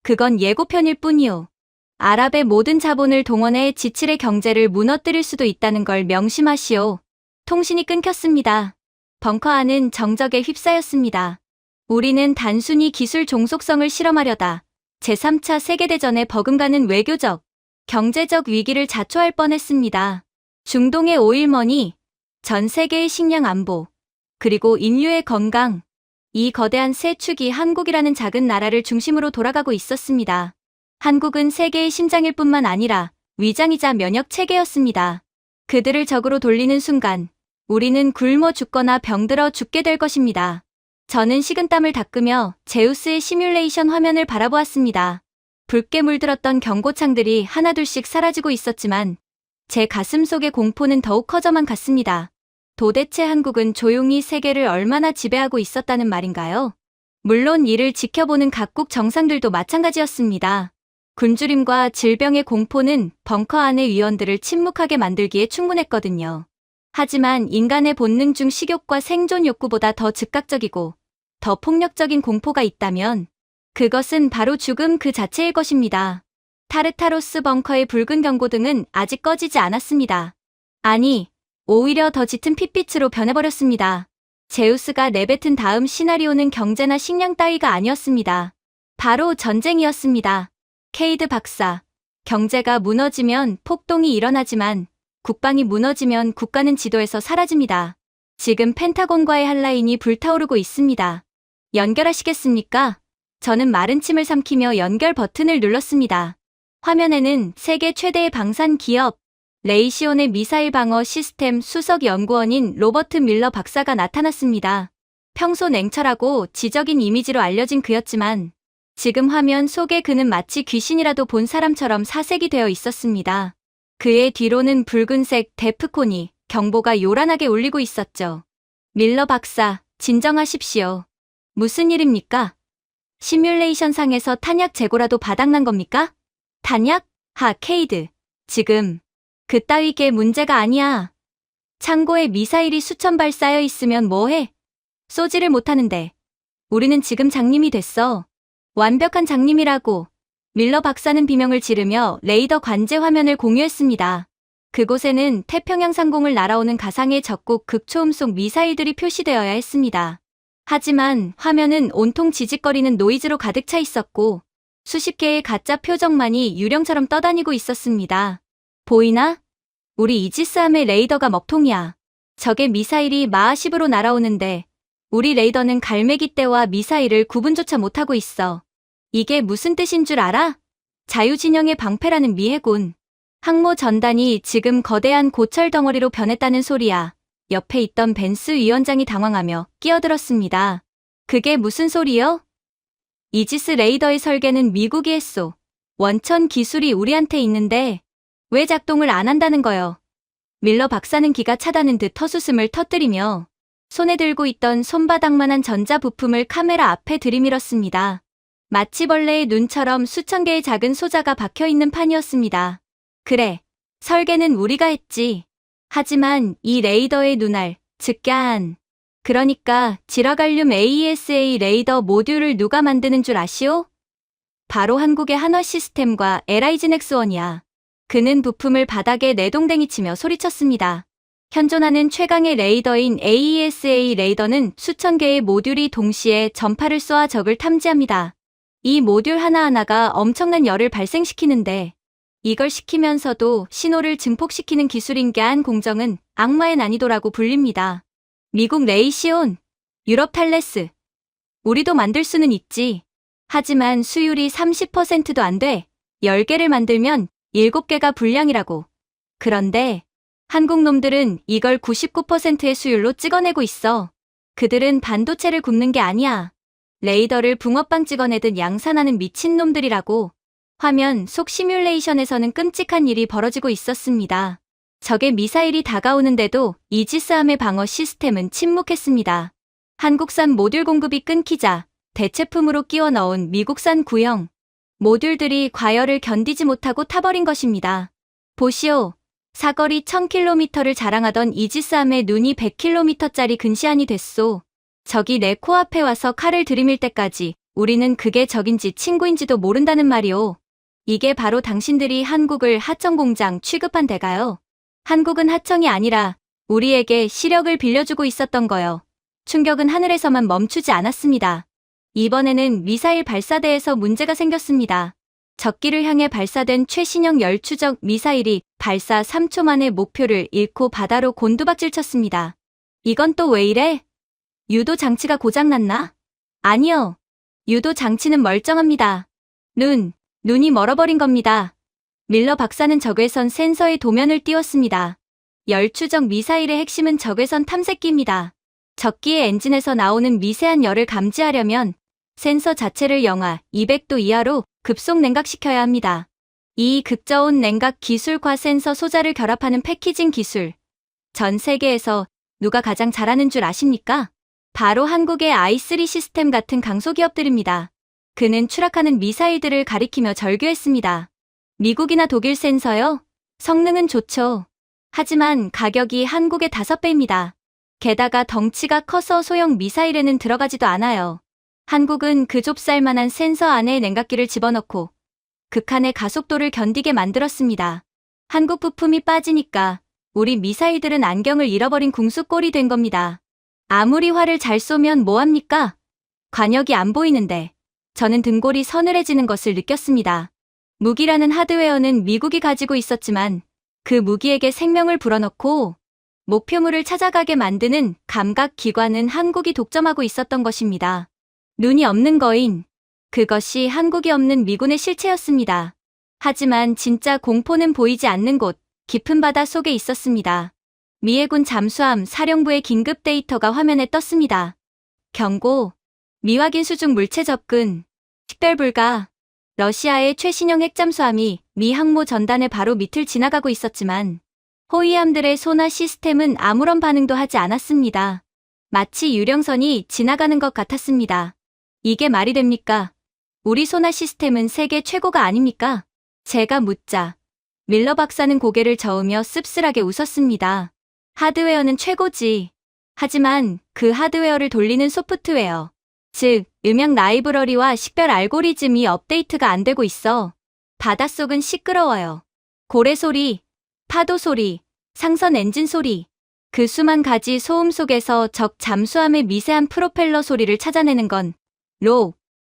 그건 예고편일 뿐이요. 아랍의 모든 자본을 동원해 지칠의 경제를 무너뜨릴 수도 있다는 걸 명심하시오. 통신이 끊겼습니다. 벙커 안은 정적에 휩싸였습니다. 우리는 단순히 기술 종속성을 실험하려다 제3차 세계대전에 버금가는 외교적, 경제적 위기를 자초할 뻔했습니다. 중동의 오일머니, 전 세계의 식량 안보, 그리고 인류의 건강, 이 거대한 세 축이 한국이라는 작은 나라를 중심으로 돌아가고 있었습니다. 한국은 세계의 심장일 뿐만 아니라 위장이자 면역 체계였습니다. 그들을 적으로 돌리는 순간 우리는 굶어 죽거나 병들어 죽게 될 것입니다. 저는 식은땀을 닦으며 제우스의 시뮬레이션 화면을 바라보았습니다. 붉게 물들었던 경고창들이 하나둘씩 사라지고 있었지만 제 가슴 속의 공포는 더욱 커져만 갔습니다. 도대체 한국은 조용히 세계를 얼마나 지배하고 있었다는 말인가요? 물론 이를 지켜보는 각국 정상들도 마찬가지였습니다. 굶주림과 질병의 공포는 벙커 안의 위원들을 침묵하게 만들기에 충분했거든요. 하지만 인간의 본능 중 식욕과 생존 욕구보다 더 즉각적이고 더 폭력적인 공포가 있다면 그것은 바로 죽음 그 자체일 것입니다. 타르타로스 벙커의 붉은 경고등은 아직 꺼지지 않았습니다. 아니, 오히려 더 짙은 핏빛으로 변해버렸습니다. 제우스가 내뱉은 다음 시나리오는 경제나 식량 따위가 아니었습니다. 바로 전쟁이었습니다. 케이드 박사, 경제가 무너지면 폭동이 일어나지만 국방이 무너지면 국가는 지도에서 사라집니다. 지금 펜타곤과의 한 라인이 불타오르고 있습니다. 연결하시겠습니까? 저는 마른 침을 삼키며 연결 버튼을 눌렀습니다. 화면에는 세계 최대의 방산 기업, 레이시온의 미사일 방어 시스템 수석 연구원인 로버트 밀러 박사가 나타났습니다. 평소 냉철하고 지적인 이미지로 알려진 그였지만 지금 화면 속의 그는 마치 귀신이라도 본 사람처럼 사색이 되어 있었습니다. 그의 뒤로는 붉은색 데프콘이 경보가 요란하게 울리고 있었죠. 밀러 박사, 진정하십시오. 무슨 일입니까? 시뮬레이션상에서 탄약 재고라도 바닥난 겁니까? 탄약? 케이드. 지금 그따위 게 문제가 아니야. 창고에 미사일이 수천 발 쌓여 있으면 뭐해? 쏘지를 못하는데. 우리는 지금 장님이 됐어. 완벽한 장님이라고. 밀러 박사는 비명을 지르며 레이더 관제 화면을 공유했습니다. 그곳에는 태평양 상공을 날아오는 가상의 적국 극초음속 미사일들이 표시되어야 했습니다. 하지만 화면은 온통 지직거리는 노이즈로 가득 차 있었고 수십 개의 가짜 표적만이 유령처럼 떠다니고 있었습니다. 보이나? 우리 이지스함의 레이더가 먹통이야. 적의 미사일이 마하 10으로 날아오는데 우리 레이더는 갈매기 떼와 미사일을 구분조차 못하고 있어. 이게 무슨 뜻인 줄 알아? 자유진영의 방패라는 미해군. 항모 전단이 지금 거대한 고철 덩어리로 변했다는 소리야. 옆에 있던 벤스 위원장이 당황하며 끼어들었습니다. 그게 무슨 소리요? 이지스 레이더의 설계는 미국이 했소. 원천 기술이 우리한테 있는데 왜 작동을 안 한다는 거요? 밀러 박사는 기가 차다는 듯 헛웃음을 터뜨리며 손에 들고 있던 손바닥만한 전자부품을 카메라 앞에 들이밀었습니다. 마치벌레의 눈처럼 수천 개의 작은 소자가 박혀있는 판이었습니다. 그래, 설계는 우리가 했지. 하지만 이 레이더의 눈알, 즉 그러니까 지라갈륨 AESA 레이더 모듈을 누가 만드는 줄 아시오? 바로 한국의 한화 시스템과 LIG넥스원이야. 그는 부품을 바닥에 내동댕이 치며 소리쳤습니다. 현존하는 최강의 레이더인 AESA 레이더는 수천 개의 모듈이 동시에 전파를 쏘아 적을 탐지합니다. 이 모듈 하나하나가 엄청난 열을 발생시키는데 이걸 시키면서도 신호를 증폭시키는 기술인 게 한 공정은 악마의 난이도라고 불립니다. 미국 레이시온, 유럽 탈레스. 우리도 만들 수는 있지. 하지만 수율이 30%도 안 돼. 10개를 만들면 7개가 불량이라고. 그런데 한국 놈들은 이걸 99%의 수율로 찍어내고 있어. 그들은 반도체를 굽는 게 아니야. 레이더를 붕어빵 찍어내듯 양산하는 미친놈들이라고. 화면 속 시뮬레이션에서는 끔찍한 일이 벌어지고 있었습니다. 적의 미사일이 다가오는데도 이지스함의 방어 시스템은 침묵했습니다. 한국산 모듈 공급이 끊기자 대체품으로 끼워 넣은 미국산 구형 모듈들이 과열을 견디지 못하고 타버린 것입니다. 보시오. 사거리 1000km를 자랑하던 이지스함에 눈이 100km짜리 근시안이 됐소. 적이 내 코앞에 와서 칼을 들이밀 때까지 우리는 그게 적인지 친구인지도 모른다는 말이오. 이게 바로 당신들이 한국을 하청공장 취급한 대가요. 한국은 하청이 아니라 우리에게 시력을 빌려주고 있었던 거요. 충격은 하늘에서만 멈추지 않았습니다. 이번에는 미사일 발사대에서 문제가 생겼습니다. 적기를 향해 발사된 최신형 열추적 미사일이 발사 3초 만에 목표를 잃고 바다로 곤두박질 쳤습니다. 이건 또 왜 이래? 유도 장치가 고장났나? 아니요. 유도 장치는 멀쩡합니다. 눈이 멀어버린 겁니다. 밀러 박사는 적외선 센서의 도면을 띄웠습니다. 열추적 미사일의 핵심은 적외선 탐색기입니다. 적기의 엔진에서 나오는 미세한 열을 감지하려면 센서 자체를 영하 200도 이하로 급속 냉각시켜야 합니다. 이 극저온 냉각 기술과 센서 소자를 결합하는 패키징 기술. 전 세계에서 누가 가장 잘하는 줄 아십니까? 바로 한국의 i3 시스템 같은 강소기업들입니다. 그는 추락하는 미사일들을 가리키며 절규했습니다. 미국이나 독일 센서요? 성능은 좋죠. 하지만 가격이 한국의 5배입니다. 게다가 덩치가 커서 소형 미사일에는 들어가지도 않아요. 한국은 그 좁쌀만한 센서 안에 냉각기를 집어넣고 극한의 가속도를 견디게 만들었습니다. 한국 부품이 빠지니까 우리 미사일들은 안경을 잃어버린 궁수꼴이 된 겁니다. 아무리 활을 잘 쏘면 뭐합니까? 관역이 안 보이는데 저는 등골이 서늘해지는 것을 느꼈습니다. 무기라는 하드웨어는 미국이 가지고 있었지만 그 무기에게 생명을 불어넣고 목표물을 찾아가게 만드는 감각기관은 한국이 독점하고 있었던 것입니다. 눈이 없는 거인, 그것이 한국이 없는 미군의 실체였습니다. 하지만 진짜 공포는 보이지 않는 곳, 깊은 바다 속에 있었습니다. 미 해군 잠수함 사령부의 긴급 데이터가 화면에 떴습니다. 경고, 미확인 수중 물체 접근, 식별 불가. 러시아의 최신형 핵잠수함이 미 항모 전단의 바로 밑을 지나가고 있었지만 호위함들의 소나 시스템은 아무런 반응도 하지 않았습니다. 마치 유령선이 지나가는 것 같았습니다. 이게 말이 됩니까? 우리 소나 시스템은 세계 최고가 아닙니까? 제가 묻자 밀러 박사는 고개를 저으며 씁쓸하게 웃었습니다. 하드웨어는 최고지. 하지만 그 하드웨어를 돌리는 소프트웨어, 즉 음향 라이브러리와 식별 알고리즘이 업데이트가 안 되고 있어. 바닷속은 시끄러워요. 고래 소리, 파도 소리, 상선 엔진 소리. 그 수만 가지 소음 속에서 적 잠수함의 미세한 프로펠러 소리를 찾아내는 건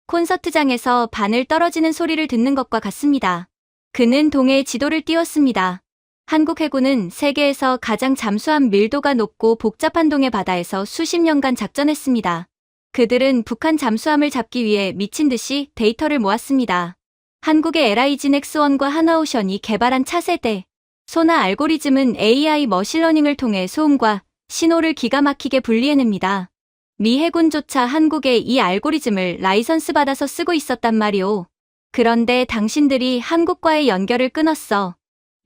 콘서트장에서 바늘 떨어지는 소리를 듣는 것과 같습니다. 그는 동해의 지도를 띄웠습니다. 한국 해군은 세계에서 가장 잠수함 밀도가 높고 복잡한 동해 바다에서 수십 년간 작전했습니다. 그들은 북한 잠수함을 잡기 위해 미친 듯이 데이터를 모았습니다. 한국의 LIG 넥스원과 하나오션이 개발한 차세대 소나 알고리즘은 AI 머신러닝을 통해 소음과 신호를 기가 막히게 분리해냅니다. 미 해군조차 한국의 이 알고리즘을 라이선스 받아서 쓰고 있었단 말이오. 그런데 당신들이 한국과의 연결을 끊었어.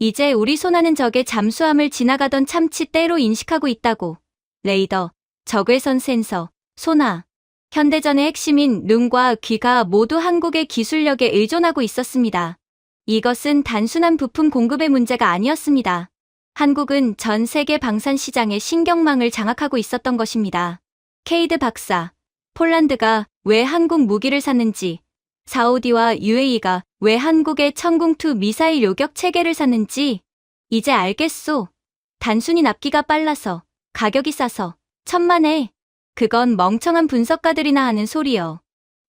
이제 우리 소나는 적의 잠수함을 지나가던 참치떼로 인식하고 있다고. 레이더, 적외선 센서, 소나. 현대전의 핵심인 눈과 귀가 모두 한국의 기술력에 의존하고 있었습니다. 이것은 단순한 부품 공급의 문제가 아니었습니다. 한국은 전 세계 방산 시장의 신경망을 장악하고 있었던 것입니다. 케이드 박사, 폴란드가 왜 한국 무기를 샀는지, 사우디와 UAE가 왜 한국의 천궁2 미사일 요격 체계를 샀는지 이제 알겠소. 단순히 납기가 빨라서, 가격이 싸서, 천만에. 그건 멍청한 분석가들이나 하는 소리요.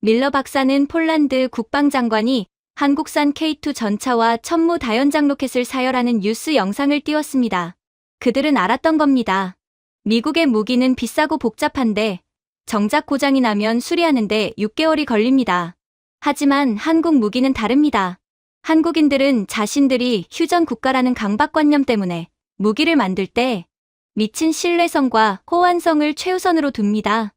밀러 박사는 폴란드 국방장관이 한국산 K2 전차와 천무 다연장 로켓을 사열하는 뉴스 영상을 띄웠습니다. 그들은 알았던 겁니다. 미국의 무기는 비싸고 복잡한데 정작 고장이 나면 수리하는데 6개월이 걸립니다. 하지만 한국 무기는 다릅니다. 한국인들은 자신들이 휴전 국가라는 강박관념 때문에 무기를 만들 때 미친 신뢰성과 호환성을 최우선으로 둡니다.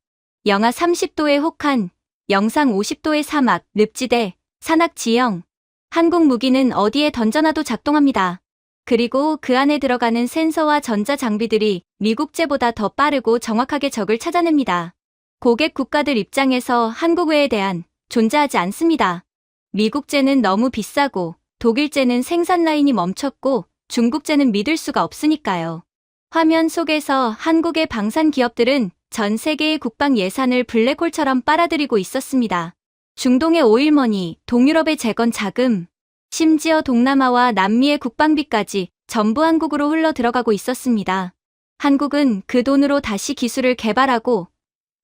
영하 30도의 혹한, 영상 50도의 사막, 늪지대, 산악 지형. 한국 무기는 어디에 던져놔도 작동합니다. 그리고 그 안에 들어가는 센서와 전자 장비들이 미국제보다 더 빠르고 정확하게 적을 찾아냅니다. 고객 국가들 입장에서 한국 외에 대한 존재하지 않습니다. 미국제는 너무 비싸고 독일제는 생산 라인이 멈췄고 중국제는 믿을 수가 없으니까요. 화면 속에서 한국의 방산 기업들은 전 세계의 국방 예산을 블랙홀처럼 빨아들이고 있었습니다. 중동의 오일머니, 동유럽의 재건 자금, 심지어 동남아와 남미의 국방비까지 전부 한국으로 흘러 들어가고 있었습니다. 한국은 그 돈으로 다시 기술을 개발하고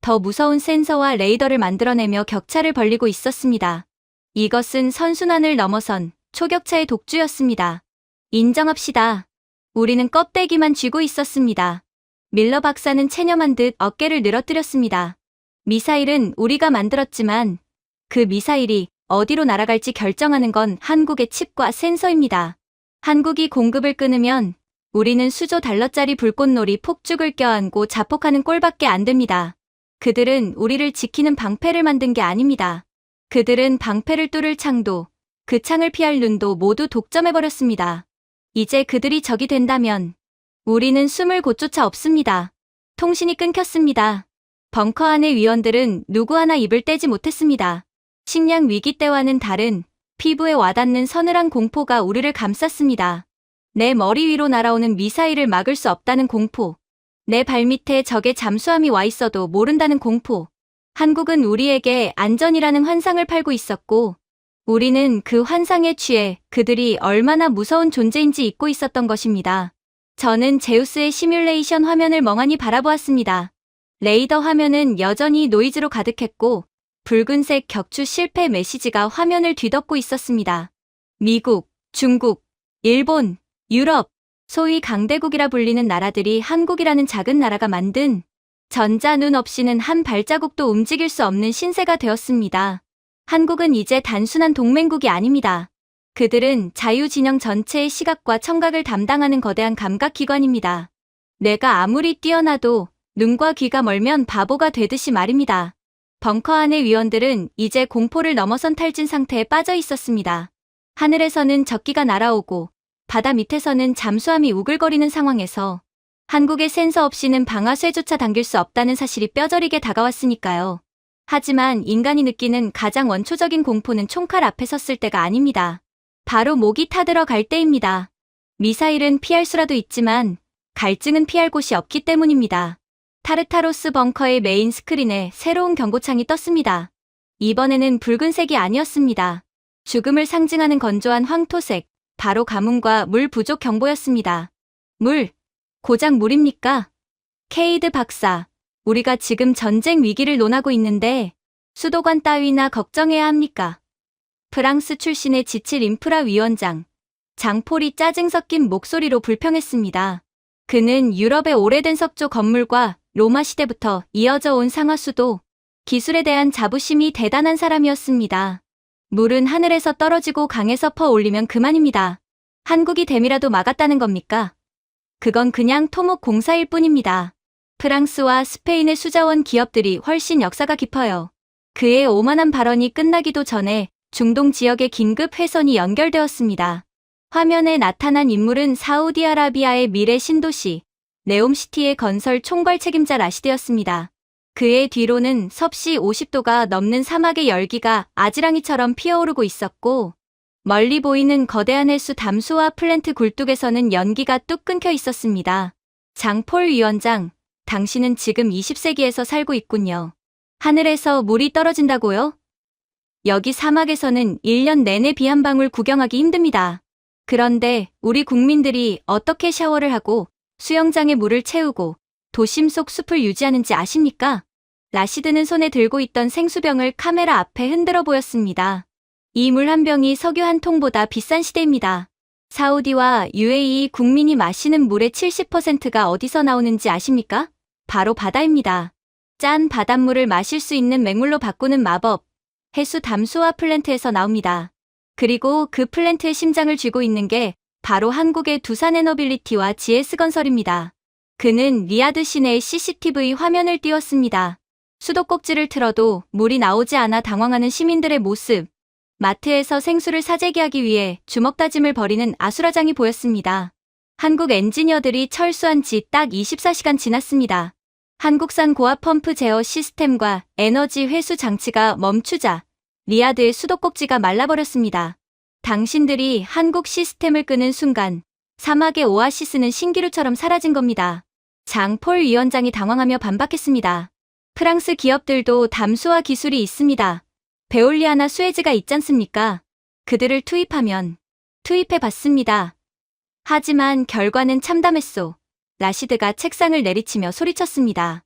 더 무서운 센서와 레이더를 만들어내며 격차를 벌리고 있었습니다. 이것은 선순환을 넘어선 초격차의 독주였습니다. 인정합시다. 우리는 껍데기만 쥐고 있었습니다. 밀러 박사는 체념한 듯 어깨를 늘어뜨렸습니다. 미사일은 우리가 만들었지만 그 미사일이 어디로 날아갈지 결정하는 건 한국의 칩과 센서입니다. 한국이 공급을 끊으면 우리는 수조 달러짜리 불꽃놀이 폭죽을 껴안고 자폭하는 꼴밖에 안 됩니다. 그들은 우리를 지키는 방패를 만든 게 아닙니다. 그들은 방패를 뚫을 창도, 그 창을 피할 눈도 모두 독점해버렸습니다. 이제 그들이 적이 된다면 우리는 숨을 곳조차 없습니다. 통신이 끊겼습니다. 벙커 안의 위원들은 누구 하나 입을 떼지 못했습니다. 식량 위기 때와는 다른 피부에 와닿는 서늘한 공포가 우리를 감쌌습니다. 내 머리 위로 날아오는 미사일을 막을 수 없다는 공포. 내 발밑에 적의 잠수함이 와 있어도 모른다는 공포. 한국은 우리에게 안전이라는 환상을 팔고 있었고 우리는 그 환상에 취해 그들이 얼마나 무서운 존재인지 잊고 있었던 것입니다. 저는 제우스의 시뮬레이션 화면을 멍하니 바라보았습니다. 레이더 화면은 여전히 노이즈로 가득했고 붉은색 격추 실패 메시지가 화면을 뒤덮고 있었습니다. 미국, 중국, 일본, 유럽, 소위 강대국이라 불리는 나라들이 한국이라는 작은 나라가 만든 전자 눈 없이는 한 발자국도 움직일 수 없는 신세가 되었습니다. 한국은 이제 단순한 동맹국이 아닙니다. 그들은 자유진영 전체의 시각과 청각을 담당하는 거대한 감각기관입니다. 뇌가 아무리 뛰어나도 눈과 귀가 멀면 바보가 되듯이 말입니다. 벙커 안의 위원들은 이제 공포를 넘어선 탈진 상태에 빠져 있었습니다. 하늘에서는 적기가 날아오고 바다 밑에서는 잠수함이 우글거리는 상황에서 한국의 센서 없이는 방아쇠조차 당길 수 없다는 사실이 뼈저리게 다가왔으니까요. 하지만 인간이 느끼는 가장 원초적인 공포는 총칼 앞에 섰을 때가 아닙니다. 바로 목이 타들어갈 때입니다. 미사일은 피할 수라도 있지만 갈증은 피할 곳이 없기 때문입니다. 타르타로스 벙커의 메인 스크린에 새로운 경고창이 떴습니다. 이번에는 붉은색이 아니었습니다. 죽음을 상징하는 건조한 황토색, 바로 가뭄과 물 부족 경보였습니다. 물, 고작 물입니까? 케이드 박사, 우리가 지금 전쟁 위기를 논하고 있는데 수도관 따위나 걱정해야 합니까? 프랑스 출신의 지칠 인프라 위원장, 장폴이 짜증 섞인 목소리로 불평했습니다. 그는 유럽의 오래된 석조 건물과 로마 시대부터 이어져 온 상하수도, 기술에 대한 자부심이 대단한 사람이었습니다. 물은 하늘에서 떨어지고 강에서 퍼올리면 그만입니다. 한국이 댐이라도 막았다는 겁니까? 그건 그냥 토목 공사일 뿐입니다. 프랑스와 스페인의 수자원 기업들이 훨씬 역사가 깊어요. 그의 오만한 발언이 끝나기도 전에 중동 지역의 긴급 회선이 연결되었습니다. 화면에 나타난 인물은 사우디아라비아의 미래 신도시, 네옴시티의 건설 총괄 책임자 라시드였습니다. 그의 뒤로는 섭씨 50도가 넘는 사막의 열기가 아지랑이처럼 피어오르고 있었고 멀리 보이는 거대한 해수 담수화 플랜트 굴뚝에서는 연기가 뚝 끊겨 있었습니다. 장폴 위원장, 당신은 지금 20세기에서 살고 있군요. 하늘에서 물이 떨어진다고요? 여기 사막에서는 1년 내내 비 한 방울 구경하기 힘듭니다. 그런데 우리 국민들이 어떻게 샤워를 하고 수영장에 물을 채우고 도심 속 숲을 유지하는지 아십니까? 라시드는 손에 들고 있던 생수병을 카메라 앞에 흔들어 보였습니다. 이 물 한 병이 석유 한 통보다 비싼 시대입니다. 사우디와 UAE 국민이 마시는 물의 70%가 어디서 나오는지 아십니까? 바로 바다입니다. 짠 바닷물을 마실 수 있는 맹물로 바꾸는 마법, 해수 담수화 플랜트에서 나옵니다. 그리고 그 플랜트의 심장을 쥐고 있는 게 바로 한국의 두산에너빌리티와 GS건설입니다. 그는 리야드 시내의 CCTV 화면을 띄웠습니다. 수도꼭지를 틀어도 물이 나오지 않아 당황하는 시민들의 모습, 마트에서 생수를 사재기하기 위해 주먹다짐을 벌이는 아수라장이 보였습니다. 한국 엔지니어들이 철수한 지 딱 24시간 지났습니다. 한국산 고압 펌프 제어 시스템과 에너지 회수 장치가 멈추자 리야드의 수도꼭지가 말라버렸습니다. 당신들이 한국 시스템을 끄는 순간 사막의 오아시스는 신기루처럼 사라진 겁니다. 장 폴 위원장이 당황하며 반박했습니다. 프랑스 기업들도 담수화 기술이 있습니다. 베올리아나 수에즈가 있잖습니까? 그들을 투입해봤습니다. 하지만 결과는 참담했소. 라시드가 책상을 내리치며 소리쳤습니다.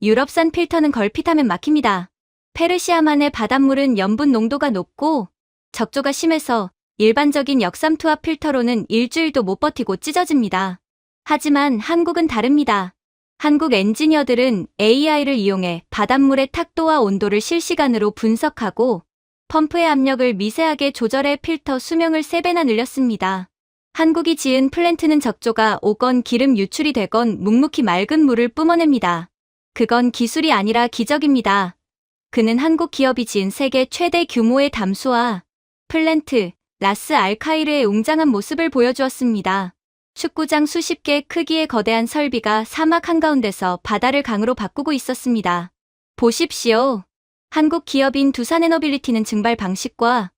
유럽산 필터는 걸핏하면 막힙니다. 페르시아만의 바닷물은 염분 농도가 높고 적조가 심해서 일반적인 역삼투압 필터로는 일주일도 못 버티고 찢어집니다. 하지만 한국은 다릅니다. 한국 엔지니어들은 AI를 이용해 바닷물의 탁도와 온도를 실시간으로 분석하고 펌프의 압력을 미세하게 조절해 필터 수명을 3배나 늘렸습니다. 한국이 지은 플랜트는 적조가 오건 기름 유출이 되건 묵묵히 맑은 물을 뿜어냅니다. 그건 기술이 아니라 기적입니다. 그는 한국 기업이 지은 세계 최대 규모의 담수화 플랜트 라스 알카이르의 웅장한 모습을 보여주었습니다. 축구장 수십 개 크기의 거대한 설비가 사막 한가운데서 바다를 강으로 바꾸고 있었습니다. 보십시오. 한국 기업인 두산에너빌리티는 증발 방식과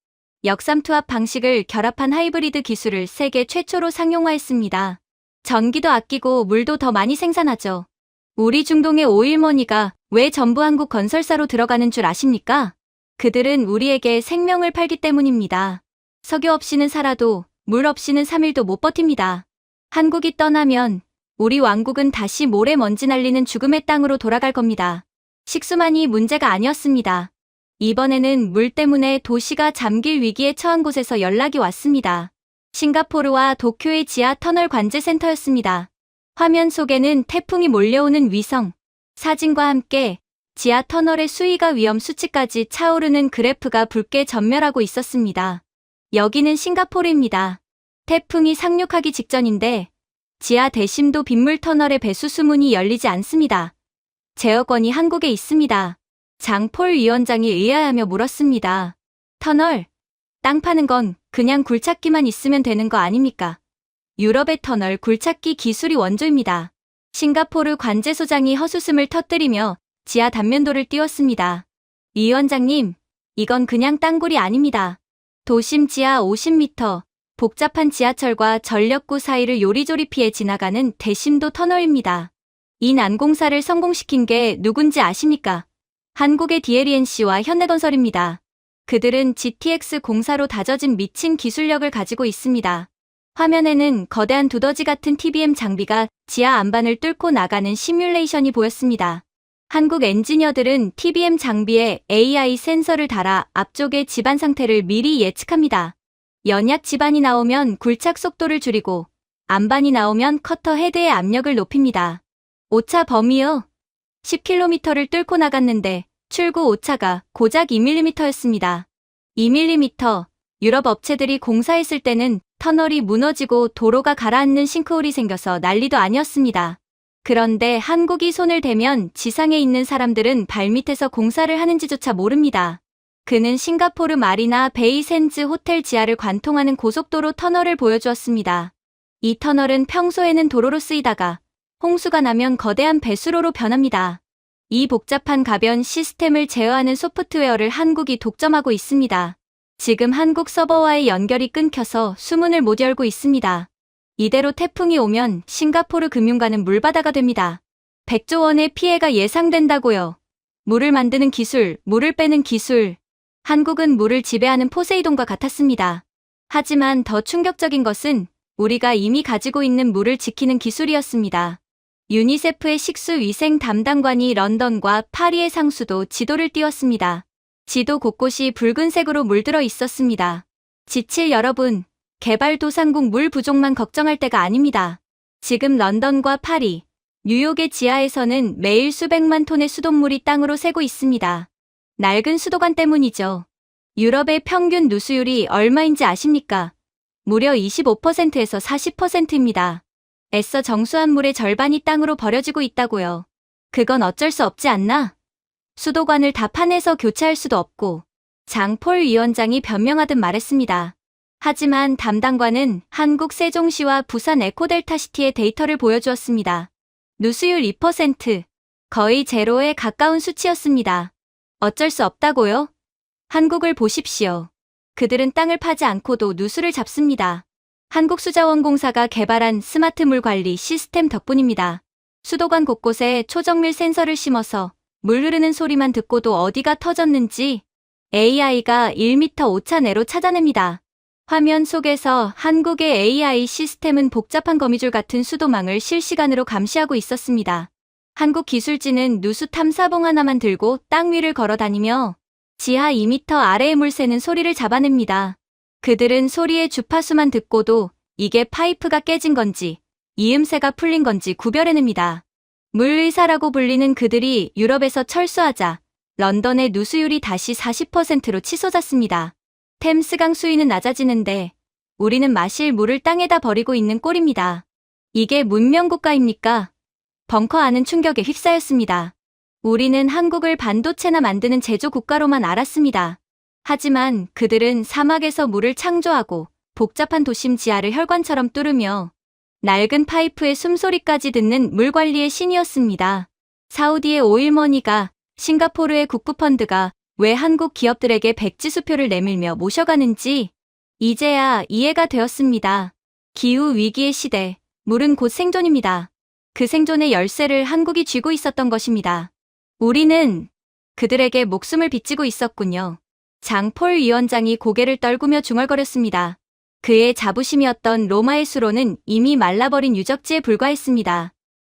역삼투압 방식을 결합한 하이브리드 기술을 세계 최초로 상용화했습니다. 전기도 아끼고 물도 더 많이 생산하죠. 우리 중동의 오일머니가 왜 전부 한국 건설사로 들어가는 줄 아십니까? 그들은 우리에게 생명을 팔기 때문입니다. 석유 없이는 살아도 물 없이는 3일도 못 버팁니다. 한국이 떠나면 우리 왕국은 다시 모래먼지 날리는 죽음의 땅으로 돌아갈 겁니다. 식수만이 문제가 아니었습니다. 이번에는 물 때문에 도시가 잠길 위기에 처한 곳에서 연락이 왔습니다. 싱가포르와 도쿄의 지하 터널 관제 센터였습니다. 화면 속에는 태풍이 몰려오는 위성 사진과 함께 지하 터널의 수위가 위험 수치까지 차오르는 그래프가 붉게 전멸하고 있었습니다. 여기는 싱가포르입니다. 태풍이 상륙하기 직전인데 지하 대심도 빗물 터널의 배수수 문이 열리지 않습니다. 제어권이 한국에 있습니다. 장 폴 위원장이 의아해하며 물었습니다. 터널, 땅 파는 건 그냥 굴착기만 있으면 되는 거 아닙니까? 유럽의 터널 굴착기 기술이 원조입니다. 싱가포르 관제소장이 헛웃음을 터뜨리며 지하 단면도를 띄웠습니다. 위원장님, 이건 그냥 땅굴이 아닙니다. 도심 지하 50m, 복잡한 지하철과 전력구 사이를 요리조리 피해 지나가는 대심도 터널입니다. 이 난공사를 성공시킨 게 누군지 아십니까? 한국의 DLENC와 현대건설입니다. 그들은 GTX 공사로 다져진 미친 기술력을 가지고 있습니다. 화면에는 거대한 두더지 같은 TBM 장비가 지하 안반을 뚫고 나가는 시뮬레이션이 보였습니다. 한국 엔지니어들은 TBM 장비에 AI 센서를 달아 앞쪽의 집안 상태를 미리 예측합니다. 연약 집안이 나오면 굴착 속도를 줄이고 안반이 나오면 커터 헤드의 압력을 높입니다. 오차 범위요. 10km를 뚫고 나갔는데 출구 오차가 고작 2mm였습니다. 2mm, 유럽 업체들이 공사했을 때는 터널이 무너지고 도로가 가라앉는 싱크홀이 생겨서 난리도 아니었습니다. 그런데 한국이 손을 대면 지상에 있는 사람들은 발밑에서 공사를 하는지조차 모릅니다. 그는 싱가포르 마리나 베이 샌즈 호텔 지하를 관통하는 고속도로 터널을 보여주었습니다. 이 터널은 평소에는 도로로 쓰이다가 홍수가 나면 거대한 배수로로 변합니다. 이 복잡한 가변 시스템을 제어하는 소프트웨어를 한국이 독점하고 있습니다. 지금 한국 서버와의 연결이 끊겨서 수문을 못 열고 있습니다. 이대로 태풍이 오면 싱가포르 금융가는 물바다가 됩니다. 100조 원의 피해가 예상된다고요. 물을 만드는 기술, 물을 빼는 기술. 한국은 물을 지배하는 포세이돈과 같았습니다. 하지만 더 충격적인 것은 우리가 이미 가지고 있는 물을 지키는 기술이었습니다. 유니세프의 식수위생 담당관이 런던과 파리의 상수도 지도를 띄웠습니다. 지도 곳곳이 붉은색으로 물들어 있었습니다. 지칠 여러분, 개발도상국 물 부족만 걱정할 때가 아닙니다. 지금 런던과 파리, 뉴욕의 지하에서는 매일 수백만 톤의 수돗물이 땅으로 새고 있습니다. 낡은 수도관 때문이죠. 유럽의 평균 누수율이 얼마인지 아십니까? 무려 25%에서 40%입니다. 애써 정수한 물의 절반이 땅으로 버려지고 있다고요. 그건 어쩔 수 없지 않나? 수도관을 다 파내서 교체할 수도 없고. 장 폴 위원장이 변명하듯 말했습니다. 하지만 담당관은 한국 세종시와 부산 에코델타시티의 데이터를 보여주었습니다. 누수율 2%, 거의 제로에 가까운 수치였습니다. 어쩔 수 없다고요? 한국을 보십시오. 그들은 땅을 파지 않고도 누수를 잡습니다. 한국수자원공사가 개발한 스마트 물 관리 시스템 덕분입니다. 수도관 곳곳에 초정밀 센서를 심어서 물 흐르는 소리만 듣고도 어디가 터졌는지 AI가 1m 오차 내로 찾아냅니다. 화면 속에서 한국의 AI 시스템은 복잡한 거미줄 같은 수도망을 실시간으로 감시하고 있었습니다. 한국 기술진은 누수 탐사봉 하나만 들고 땅 위를 걸어 다니며 지하 2m 아래의 물 새는 소리를 잡아냅니다. 그들은 소리의 주파수만 듣고도 이게 파이프가 깨진 건지 이음새가 풀린 건지 구별해냅니다. 물의사라고 불리는 그들이 유럽에서 철수하자 런던의 누수율이 다시 40%로 치솟았습니다. 템스강 수위는 낮아지는데 우리는 마실 물을 땅에다 버리고 있는 꼴입니다. 이게 문명국가입니까? 벙커 안은 충격에 휩싸였습니다. 우리는 한국을 반도체나 만드는 제조국가로만 알았습니다. 하지만 그들은 사막에서 물을 창조하고 복잡한 도심 지하를 혈관처럼 뚫으며 낡은 파이프의 숨소리까지 듣는 물관리의 신이었습니다. 사우디의 오일머니가, 싱가포르의 국부펀드가 왜 한국 기업들에게 백지수표를 내밀며 모셔가는지 이제야 이해가 되었습니다. 기후위기의 시대, 물은 곧 생존입니다. 그 생존의 열쇠를 한국이 쥐고 있었던 것입니다. 우리는 그들에게 목숨을 빚지고 있었군요. 장폴 위원장이 고개를 떨구며 중얼거렸습니다. 그의 자부심이었던 로마의 수로는 이미 말라버린 유적지에 불과했습니다.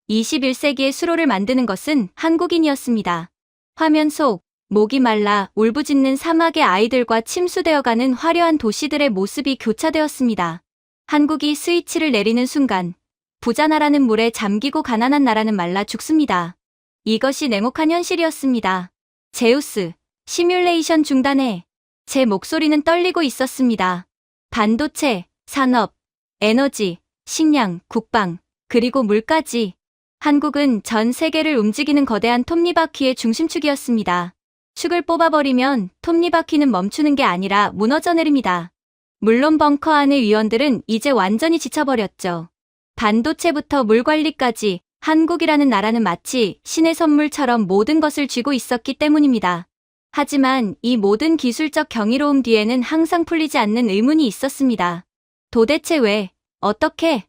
21세기의 수로를 만드는 것은 한국인이었습니다. 화면 속 목이 말라 울부짖는 사막의 아이들과 침수되어가는 화려한 도시들의 모습이 교차되었습니다. 한국이 스위치를 내리는 순간 부자 나라는 물에 잠기고 가난한 나라는 말라 죽습니다. 이것이 냉혹한 현실이었습니다. 제우스, 시뮬레이션 중단해. 제 목소리는 떨리고 있었습니다. 반도체, 산업, 에너지, 식량, 국방, 그리고 물까지. 한국은 전 세계를 움직이는 거대한 톱니바퀴의 중심축이었습니다. 축을 뽑아버리면 톱니바퀴는 멈추는 게 아니라 무너져 내립니다. 물론 벙커 안의 위원들은 이제 완전히 지쳐버렸죠. 반도체부터 물관리까지 한국이라는 나라는 마치 신의 선물처럼 모든 것을 쥐고 있었기 때문입니다. 하지만 이 모든 기술적 경이로움 뒤에는 항상 풀리지 않는 의문이 있었습니다. 도대체 왜, 어떻게,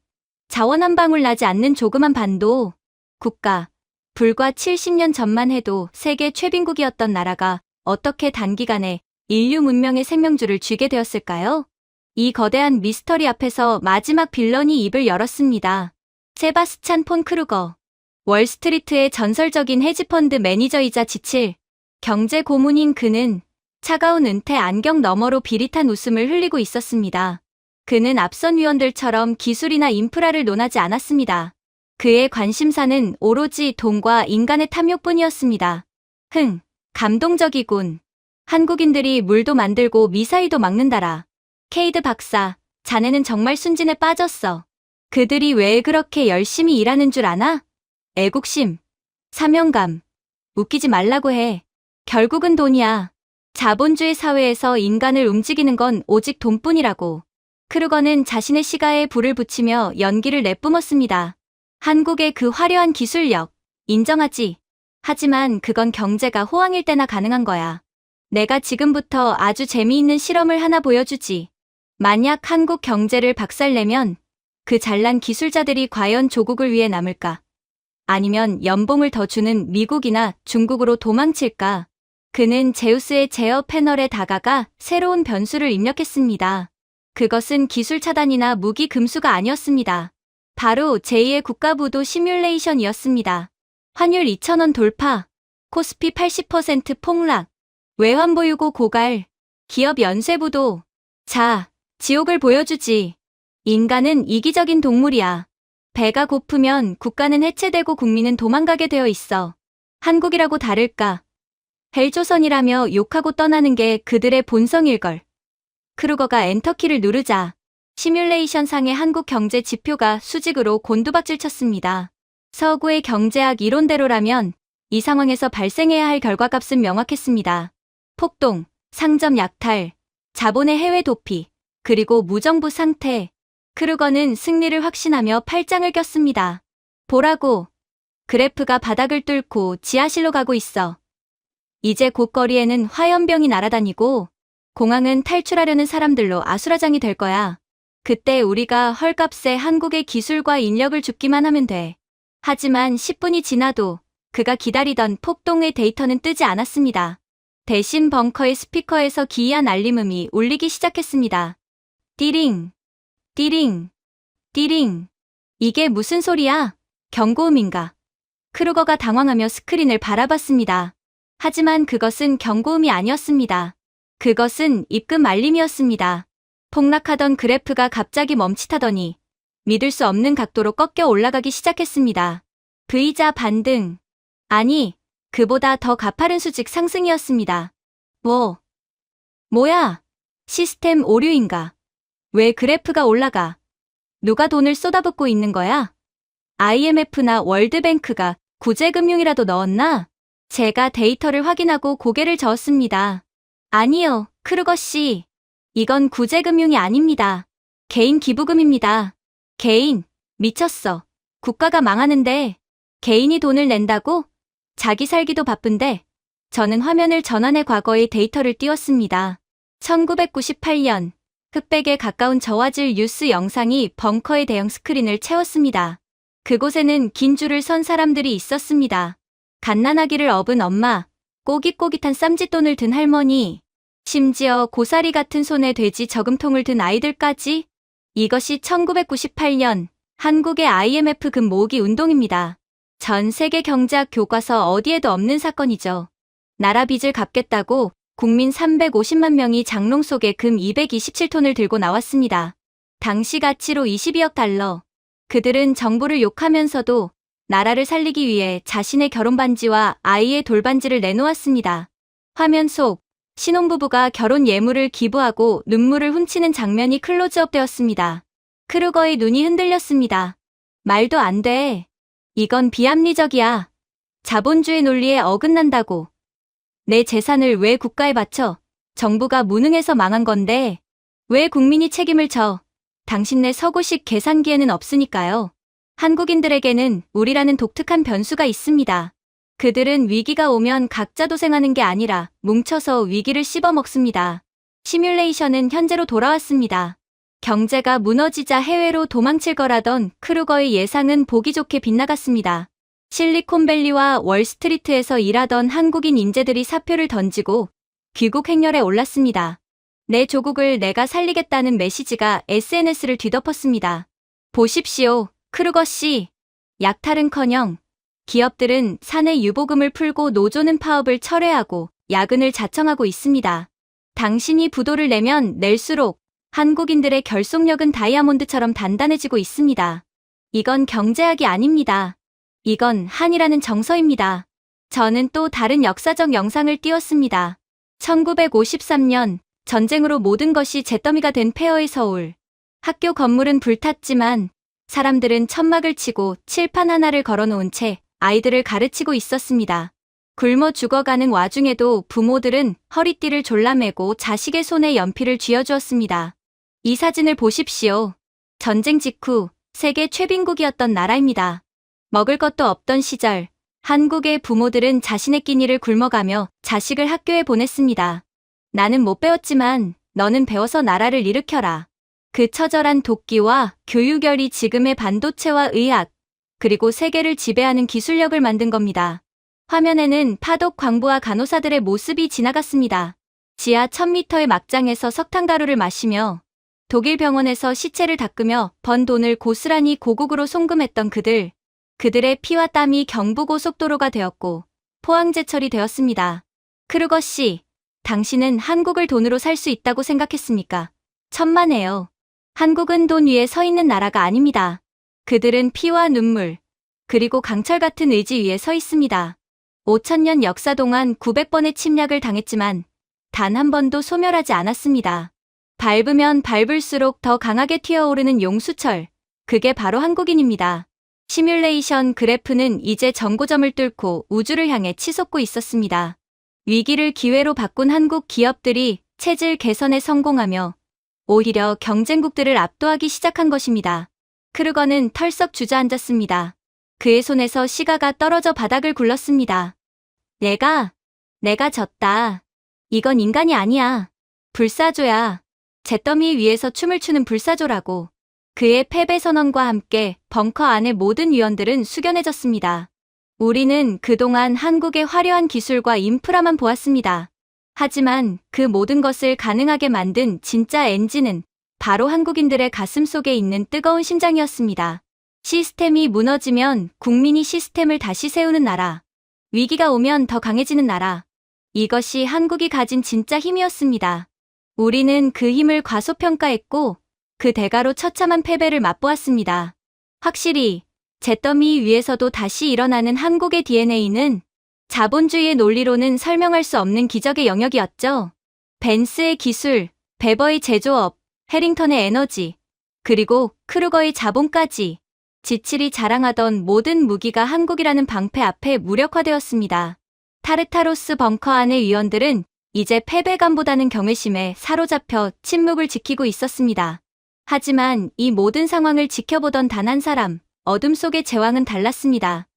자원 한 방울 나지 않는 조그만 반도, 국가, 불과 70년 전만 해도 세계 최빈국이었던 나라가 어떻게 단기간에 인류 문명의 생명줄을 쥐게 되었을까요? 이 거대한 미스터리 앞에서 마지막 빌런이 입을 열었습니다. 세바스찬 폰 크루거, 월스트리트의 전설적인 헤지펀드 매니저이자 지칠 경제 고문인 그는 차가운 은퇴 안경 너머로 비릿한 웃음을 흘리고 있었습니다. 그는 앞선 위원들처럼 기술이나 인프라를 논하지 않았습니다. 그의 관심사는 오로지 돈과 인간의 탐욕뿐이었습니다. 감동적이군. 한국인들이 물도 만들고 미사일도 막는다라. 케이드 박사, 자네는 정말 순진에 빠졌어. 그들이 왜 그렇게 열심히 일하는 줄 아나? 애국심, 사명감, 웃기지 말라고 해. 결국은 돈이야. 자본주의 사회에서 인간을 움직이는 건 오직 돈뿐이라고. 크루거는 자신의 시가에 불을 붙이며 연기를 내뿜었습니다. 한국의 그 화려한 기술력, 인정하지. 하지만 그건 경제가 호황일 때나 가능한 거야. 내가 지금부터 아주 재미있는 실험을 하나 보여주지. 만약 한국 경제를 박살내면 그 잘난 기술자들이 과연 조국을 위해 남을까? 아니면 연봉을 더 주는 미국이나 중국으로 도망칠까? 그는 제우스의 제어 패널에 다가가 새로운 변수를 입력했습니다. 그것은 기술 차단이나 무기 금수가 아니었습니다. 바로 제2의 국가부도 시뮬레이션이었습니다. 환율 2,000원 돌파, 코스피 80% 폭락, 외환보유고 고갈, 기업 연쇄부도. 자, 지옥을 보여주지. 인간은 이기적인 동물이야. 배가 고프면 국가는 해체되고 국민은 도망가게 되어 있어. 한국이라고 다를까? 헬조선이라며 욕하고 떠나는 게 그들의 본성일걸. 크루거가 엔터키를 누르자 시뮬레이션 상의 한국 경제 지표가 수직으로 곤두박질 쳤습니다. 서구의 경제학 이론대로라면 이 상황에서 발생해야 할 결과값은 명확했습니다. 폭동, 상점 약탈, 자본의 해외 도피, 그리고 무정부 상태. 크루거는 승리를 확신하며 팔짱을 꼈습니다. 보라고. 그래프가 바닥을 뚫고 지하실로 가고 있어. 이제 곳거리에는 화염병이 날아다니고 공항은 탈출하려는 사람들로 아수라장이 될 거야. 그때 우리가 헐값에 한국의 기술과 인력을 줍기만 하면 돼. 하지만 10분이 지나도 그가 기다리던 폭동의 데이터는 뜨지 않았습니다. 대신 벙커의 스피커에서 기이한 알림음이 울리기 시작했습니다. 띠링, 띠링, 띠링. 이게 무슨 소리야? 경고음인가? 크루거가 당황하며 스크린을 바라봤습니다. 하지만 그것은 경고음이 아니었습니다. 그것은 입금 알림이었습니다. 폭락하던 그래프가 갑자기 멈칫하더니 믿을 수 없는 각도로 꺾여 올라가기 시작했습니다. V자 반등. 아니, 그보다 더 가파른 수직 상승이었습니다. 뭐야? 시스템 오류인가? 왜 그래프가 올라가? 누가 돈을 쏟아붓고 있는 거야? IMF나 월드뱅크가 구제금융이라도 넣었나? 제가 데이터를 확인하고 고개를 저었습니다. 아니요, 크루거 씨. 이건 구제금융이 아닙니다. 개인 기부금입니다. 개인? 미쳤어. 국가가 망하는데 개인이 돈을 낸다고? 자기 살기도 바쁜데. 저는 화면을 전환해 과거의 데이터를 띄웠습니다. 1998년 흑백에 가까운 저화질 뉴스 영상이 벙커의 대형 스크린을 채웠습니다. 그곳에는 긴 줄을 선 사람들이 있었습니다. 갓난아기를 업은 엄마, 꼬깃꼬깃한 쌈짓돈을 든 할머니, 심지어 고사리 같은 손에 돼지 저금통을 든 아이들까지. 이것이 1998년 한국의 IMF 금 모으기 운동입니다. 전 세계 경제학 교과서 어디에도 없는 사건이죠. 나라 빚을 갚겠다고 국민 350만 명이 장롱 속에 금 227톤을 들고 나왔습니다. 당시 가치로 22억 달러. 그들은 정부를 욕하면서도 나라를 살리기 위해 자신의 결혼반지와 아이의 돌반지를 내놓았습니다. 화면 속 신혼부부가 결혼 예물을 기부하고 눈물을 훔치는 장면이 클로즈업 되었습니다. 크루거의 눈이 흔들렸습니다. 말도 안 돼. 이건 비합리적이야. 자본주의 논리에 어긋난다고. 내 재산을 왜 국가에 바쳐? 정부가 무능해서 망한 건데 왜 국민이 책임을 져? 당신네 서구식 계산기에는 없으니까요. 한국인들에게는 우리라는 독특한 변수가 있습니다. 그들은 위기가 오면 각자 도생하는 게 아니라 뭉쳐서 위기를 씹어먹습니다. 시뮬레이션은 현재로 돌아왔습니다. 경제가 무너지자 해외로 도망칠 거라던 크루거의 예상은 보기 좋게 빗나갔습니다. 실리콘밸리와 월스트리트에서 일하던 한국인 인재들이 사표를 던지고 귀국 행렬에 올랐습니다. 내 조국을 내가 살리겠다는 메시지가 SNS를 뒤덮었습니다. 보십시오, 크루거 씨. 약탈은커녕 기업들은 사내 유보금을 풀고 노조는 파업을 철회하고 야근을 자청하고 있습니다. 당신이 부도를 내면 낼수록 한국인들의 결속력은 다이아몬드처럼 단단해지고 있습니다. 이건 경제학이 아닙니다. 이건 한이라는 정서입니다. 저는 또 다른 역사적 영상을 띄웠습니다. 1953년 전쟁으로 모든 것이 잿더미가 된 폐허의 서울. 학교 건물은 불탔지만 사람들은 천막을 치고 칠판 하나를 걸어놓은 채 아이들을 가르치고 있었습니다. 굶어 죽어가는 와중에도 부모들은 허리띠를 졸라매고 자식의 손에 연필을 쥐어주었습니다. 이 사진을 보십시오. 전쟁 직후 세계 최빈국이었던 나라입니다. 먹을 것도 없던 시절 한국의 부모들은 자신의 끼니를 굶어가며 자식을 학교에 보냈습니다. 나는 못 배웠지만 너는 배워서 나라를 일으켜라. 그 처절한 도끼와 교육열이 지금의 반도체와 의학, 그리고 세계를 지배하는 기술력을 만든 겁니다. 화면에는 파독 광부와 간호사들의 모습이 지나갔습니다. 지하 1000m의 막장에서 석탄가루를 마시며 독일 병원에서 시체를 닦으며 번 돈을 고스란히 고국으로 송금했던 그들의 피와 땀이 경부고속도로가 되었고 포항제철이 되었습니다. 크루거 씨, 당신은 한국을 돈으로 살 수 있다고 생각했습니까? 천만에요. 한국은 돈 위에 서 있는 나라가 아닙니다. 그들은 피와 눈물, 그리고 강철 같은 의지 위에 서 있습니다. 5000년 역사 동안 900번의 침략을 당했지만 단 한 번도 소멸하지 않았습니다. 밟으면 밟을수록 더 강하게 튀어오르는 용수철, 그게 바로 한국인입니다. 시뮬레이션 그래프는 이제 정고점을 뚫고 우주를 향해 치솟고 있었습니다. 위기를 기회로 바꾼 한국 기업들이 체질 개선에 성공하며 오히려 경쟁국들을 압도하기 시작한 것입니다. 크루거는 털썩 주저앉았습니다. 그의 손에서 시가가 떨어져 바닥을 굴렀습니다. 내가 졌다. 이건 인간이 아니야. 불사조야. 잿더미 위에서 춤을 추는 불사조라고. 그의 패배 선언과 함께 벙커 안의 모든 위원들은 숙연해졌습니다. 우리는 그동안 한국의 화려한 기술과 인프라만 보았습니다. 하지만 그 모든 것을 가능하게 만든 진짜 엔진은 바로 한국인들의 가슴 속에 있는 뜨거운 심장이었습니다. 시스템이 무너지면 국민이 시스템을 다시 세우는 나라. 위기가 오면 더 강해지는 나라. 이것이 한국이 가진 진짜 힘이었습니다. 우리는 그 힘을 과소평가했고 그 대가로 처참한 패배를 맛보았습니다. 확실히 잿더미 위에서도 다시 일어나는 한국의 DNA는 자본주의의 논리로는 설명할 수 없는 기적의 영역이었죠. 벤츠의 기술, 베버의 제조업, 해링턴의 에너지, 그리고 크루거의 자본까지 지칠이 자랑하던 모든 무기가 한국이라는 방패 앞에 무력화되었습니다. 타르타로스 벙커 안의 위원들은 이제 패배감보다는 경외심에 사로잡혀 침묵을 지키고 있었습니다. 하지만 이 모든 상황을 지켜보던 단 한 사람, 어둠 속의 제왕은 달랐습니다.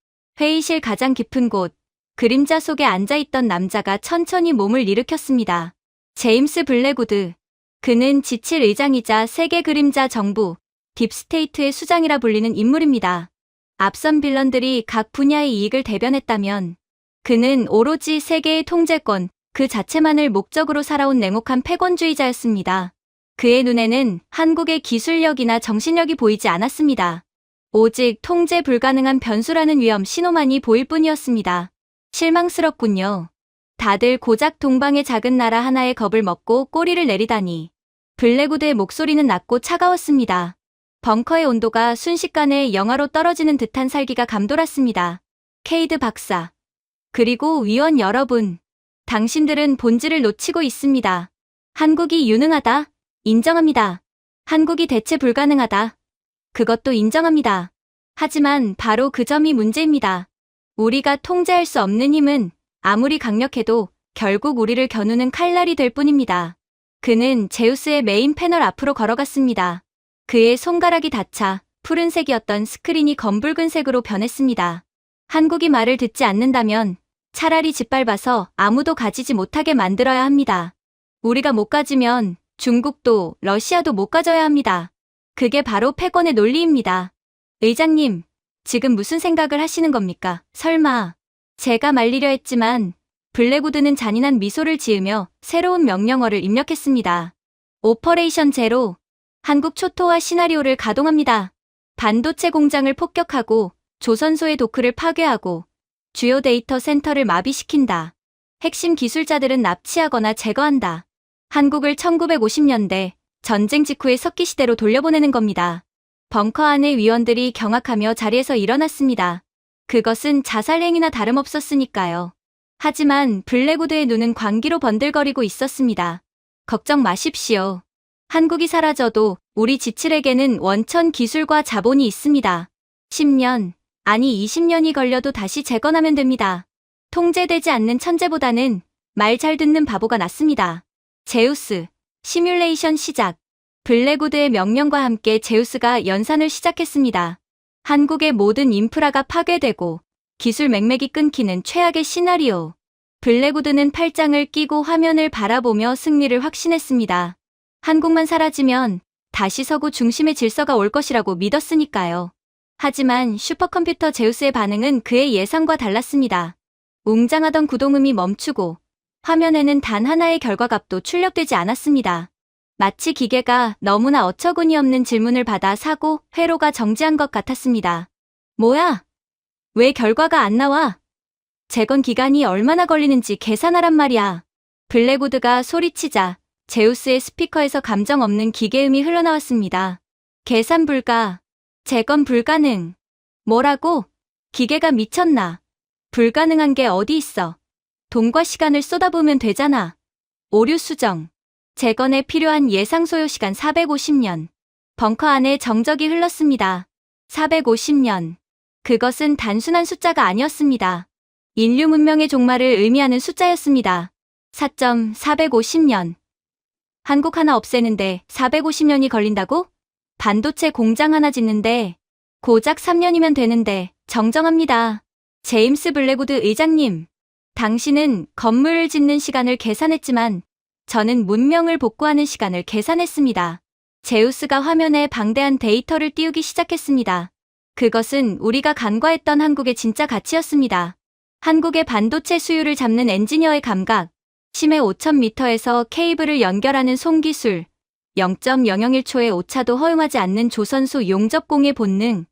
회의실 가장 깊은 곳, 그림자 속에 앉아있던 남자가 천천히 몸을 일으켰습니다. 제임스 블랙우드. 그는 지칠 의장이자 세계 그림자 정부, 딥스테이트의 수장이라 불리는 인물입니다. 앞선 빌런들이 각 분야의 이익을 대변했다면 그는 오로지 세계의 통제권, 그 자체만을 목적으로 살아온 냉혹한 패권주의자였습니다. 그의 눈에는 한국의 기술력이나 정신력이 보이지 않았습니다. 오직 통제 불가능한 변수라는 위험 신호만이 보일 뿐이었습니다. 실망스럽군요. 다들 고작 동방의 작은 나라 하나의 겁을 먹고 꼬리를 내리다니. 블랙우드의 목소리는 낮고 차가웠습니다. 벙커의 온도가 순식간에 영하로 떨어지는 듯한 살기가 감돌았습니다. 케이드 박사. 그리고 위원 여러분. 당신들은 본질을 놓치고 있습니다. 한국이 유능하다. 인정합니다. 한국이 대체 불가능하다. 그것도 인정합니다. 하지만 바로 그 점이 문제입니다. 우리가 통제할 수 없는 힘은 아무리 강력해도 결국 우리를 겨누는 칼날이 될 뿐입니다. 그는 제우스의 메인 패널 앞으로 걸어갔습니다. 그의 손가락이 닿자 푸른색이었던 스크린이 검붉은색으로 변했습니다. 한국이 말을 듣지 않는다면 차라리 짓밟아서 아무도 가지지 못하게 만들어야 합니다. 우리가 못 가지면 중국도 러시아도 못 가져야 합니다. 그게 바로 패권의 논리입니다. 의장님, 지금 무슨 생각을 하시는 겁니까? 설마. 제가 말리려 했지만 블랙우드는 잔인한 미소를 지으며 새로운 명령어를 입력했습니다. 오퍼레이션 제로. 한국 초토화 시나리오를 가동합니다. 반도체 공장을 폭격하고 조선소의 도크를 파괴하고 주요 데이터 센터를 마비시킨다. 핵심 기술자들은 납치하거나 제거한다. 한국을 1950년대 전쟁 직후의 석기시대로 돌려보내는 겁니다. 벙커 안의 위원들이 경악하며 자리에서 일어났습니다. 그것은 자살행위나 다름없었으니까요. 하지만 블랙우드의 눈은 광기로 번들거리고 있었습니다. 걱정 마십시오. 한국이 사라져도 우리 지칠에게는 원천 기술과 자본이 있습니다. 10년, 아니 20년이 걸려도 다시 재건하면 됩니다. 통제되지 않는 천재보다는 말 잘 듣는 바보가 낫습니다. 제우스, 시뮬레이션 시작. 블랙우드의 명령과 함께 제우스가 연산을 시작했습니다. 한국의 모든 인프라가 파괴되고 기술 맥맥이 끊기는 최악의 시나리오. 블랙우드는 팔짱을 끼고 화면을 바라보며 승리를 확신했습니다. 한국만 사라지면 다시 서구 중심의 질서가 올 것이라고 믿었으니까요. 하지만 슈퍼컴퓨터 제우스의 반응은 그의 예상과 달랐습니다. 웅장하던 구동음이 멈추고 화면에는 단 하나의 결과값도 출력되지 않았습니다. 마치 기계가 너무나 어처구니 없는 질문을 받아 사고 회로가 정지한 것 같았습니다. 뭐야? 왜 결과가 안 나와? 재건 기간이 얼마나 걸리는지 계산하란 말이야. 블랙우드가 소리치자 제우스의 스피커에서 감정 없는 기계음이 흘러나왔습니다. 계산 불가. 재건 불가능. 뭐라고? 기계가 미쳤나? 불가능한 게 어디 있어? 돈과 시간을 쏟아부으면 되잖아. 오류 수정. 재건에 필요한 예상 소요 시간 450년. 벙커 안에 정적이 흘렀습니다. 450년. 그것은 단순한 숫자가 아니었습니다. 인류 문명의 종말을 의미하는 숫자였습니다. 4.450년. 한국 하나 없애는데 450년이 걸린다고? 반도체 공장 하나 짓는데 고작 3년이면 되는데 정정합니다. 제임스 블랙우드 의장님. 당신은 건물을 짓는 시간을 계산했지만 저는 문명을 복구하는 시간을 계산했습니다. 제우스가 화면에 방대한 데이터를 띄우기 시작했습니다. 그것은 우리가 간과했던 한국의 진짜 가치였습니다. 한국의 반도체 수요를 잡는 엔지니어의 감각, 심해 5000m에서 케이블을 연결하는 손기술, 0.001초의 오차도 허용하지 않는 조선소 용접공의 본능.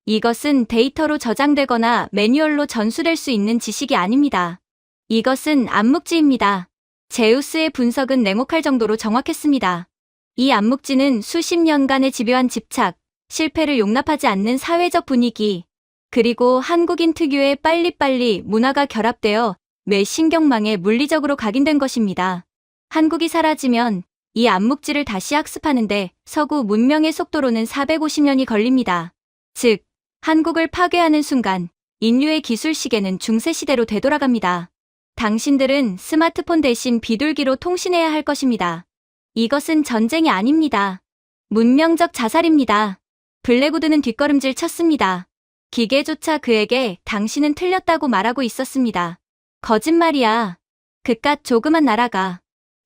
이것은 데이터로 저장되거나 매뉴얼로 전수될 수 있는 지식이 아닙니다. 이것은 암묵지입니다. 제우스의 분석은 냉혹할 정도로 정확했습니다. 이 암묵지는 수십 년간의 집요한 집착, 실패를 용납하지 않는 사회적 분위기, 그리고 한국인 특유의 빨리빨리 문화가 결합되어 매 신경망에 물리적으로 각인된 것입니다. 한국이 사라지면 이 암묵지를 다시 학습하는데 서구 문명의 속도로는 450년이 걸립니다. 즉, 한국을 파괴하는 순간 인류의 기술 시계는 중세시대로 되돌아갑니다. 당신들은 스마트폰 대신 비둘기로 통신해야 할 것입니다. 이것은 전쟁이 아닙니다. 문명적 자살입니다. 블랙우드는 뒷걸음질 쳤습니다. 기계조차 그에게 당신은 틀렸다고 말하고 있었습니다. 거짓말이야. 그깟 조그만 나라가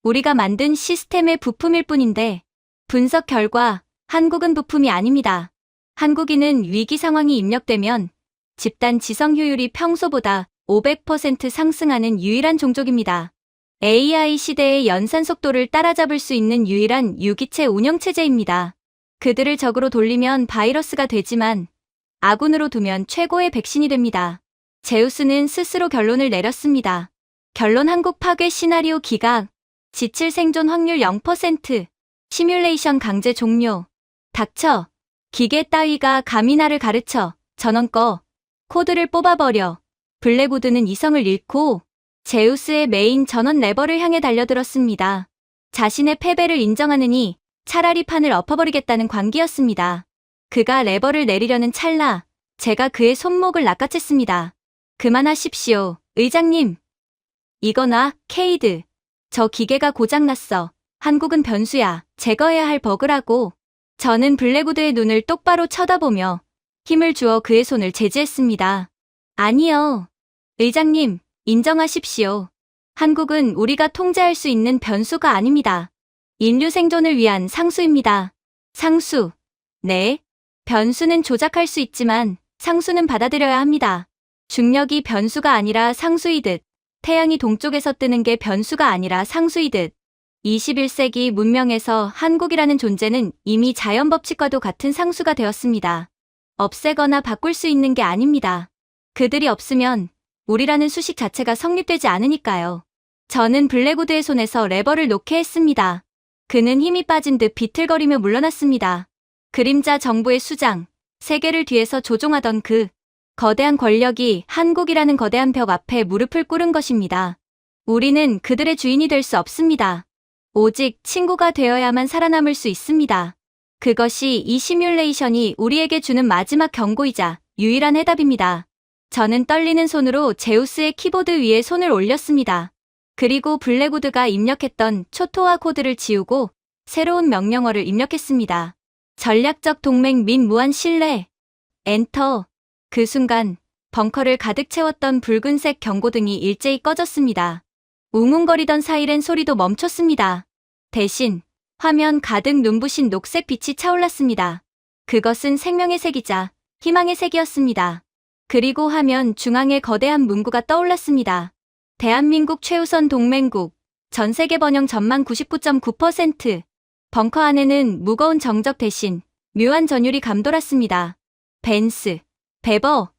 우리가 만든 시스템의 부품일 뿐인데 분석 결과 한국은 부품이 아닙니다. 한국인은 위기 상황이 입력되면 집단 지성 효율이 평소보다 500% 상승하는 유일한 종족입니다. AI 시대의 연산 속도를 따라잡을 수 있는 유일한 유기체 운영체제입니다. 그들을 적으로 돌리면 바이러스가 되지만 아군으로 두면 최고의 백신이 됩니다. 제우스는 스스로 결론을 내렸습니다. 결론 한국 파괴 시나리오 기각, 지칠 생존 확률 0%, 시뮬레이션 강제 종료. 닥쳐. 기계 따위가 감히 나를 가르쳐. 전원 꺼. 코드를 뽑아버려. 블랙우드는 이성을 잃고 제우스의 메인 전원 레버를 향해 달려들었습니다. 자신의 패배를 인정하느니 차라리 판을 엎어버리겠다는 관계였습니다. 그가 레버를 내리려는 찰나 제가 그의 손목을 낚아챘습니다. 그만하십시오, 의장님. 이거나 케이드. 저 기계가 고장났어. 한국은 변수야. 제거해야 할 버그라고. 저는 블랙우드의 눈을 똑바로 쳐다보며 힘을 주어 그의 손을 제지했습니다. 아니요. 의장님, 인정하십시오. 한국은 우리가 통제할 수 있는 변수가 아닙니다. 인류 생존을 위한 상수입니다. 상수. 네. 변수는 조작할 수 있지만 상수는 받아들여야 합니다. 중력이 변수가 아니라 상수이듯, 태양이 동쪽에서 뜨는 게 변수가 아니라 상수이듯, 21세기 문명에서 한국이라는 존재는 이미 자연 법칙과도 같은 상수가 되었습니다. 없애거나 바꿀 수 있는 게 아닙니다. 그들이 없으면 우리라는 수식 자체가 성립되지 않으니까요. 저는 블랙우드의 손에서 레버를 놓게 했습니다. 그는 힘이 빠진 듯 비틀거리며 물러났습니다. 그림자 정부의 수장, 세계를 뒤에서 조종하던 그 거대한 권력이 한국이라는 거대한 벽 앞에 무릎을 꿇은 것입니다. 우리는 그들의 주인이 될 수 없습니다. 오직 친구가 되어야만 살아남을 수 있습니다. 그것이 이 시뮬레이션이 우리에게 주는 마지막 경고이자 유일한 해답입니다. 저는 떨리는 손으로 제우스의 키보드 위에 손을 올렸습니다. 그리고 블랙우드가 입력했던 초토화 코드를 지우고 새로운 명령어를 입력했습니다. 전략적 동맹 및 무한 신뢰. 엔터. 그 순간 벙커를 가득 채웠던 붉은색 경고등이 일제히 꺼졌습니다. 웅웅거리던 사이렌 소리도 멈췄습니다. 대신 화면 가득 눈부신 녹색 빛이 차올랐습니다. 그것은 생명의 색이자 희망의 색이었습니다. 그리고 화면 중앙에 거대한 문구가 떠올랐습니다. 대한민국 최우선 동맹국, 전세계 번영 전망 99.9%. 벙커 안에는 무거운 정적 대신 묘한 전율이 감돌았습니다. 벤스, 베버,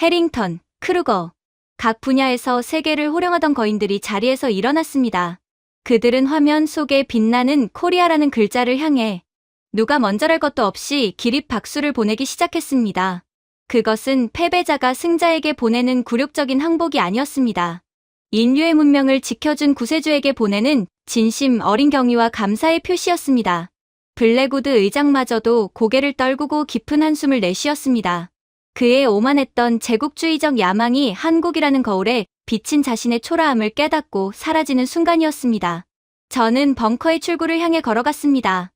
해링턴, 크루거. 각 분야에서 세계를 호령하던 거인들이 자리에서 일어났습니다. 그들은 화면 속에 빛나는 코리아라는 글자를 향해 누가 먼저랄 것도 없이 기립 박수를 보내기 시작했습니다. 그것은 패배자가 승자에게 보내는 굴욕적인 항복이 아니었습니다. 인류의 문명을 지켜준 구세주에게 보내는 진심 어린 경의와 감사의 표시였습니다. 블랙우드 의장마저도 고개를 떨구고 깊은 한숨을 내쉬었습니다. 그의 오만했던 제국주의적 야망이 한국이라는 거울에 비친 자신의 초라함을 깨닫고 사라지는 순간이었습니다. 저는 벙커의 출구를 향해 걸어갔습니다.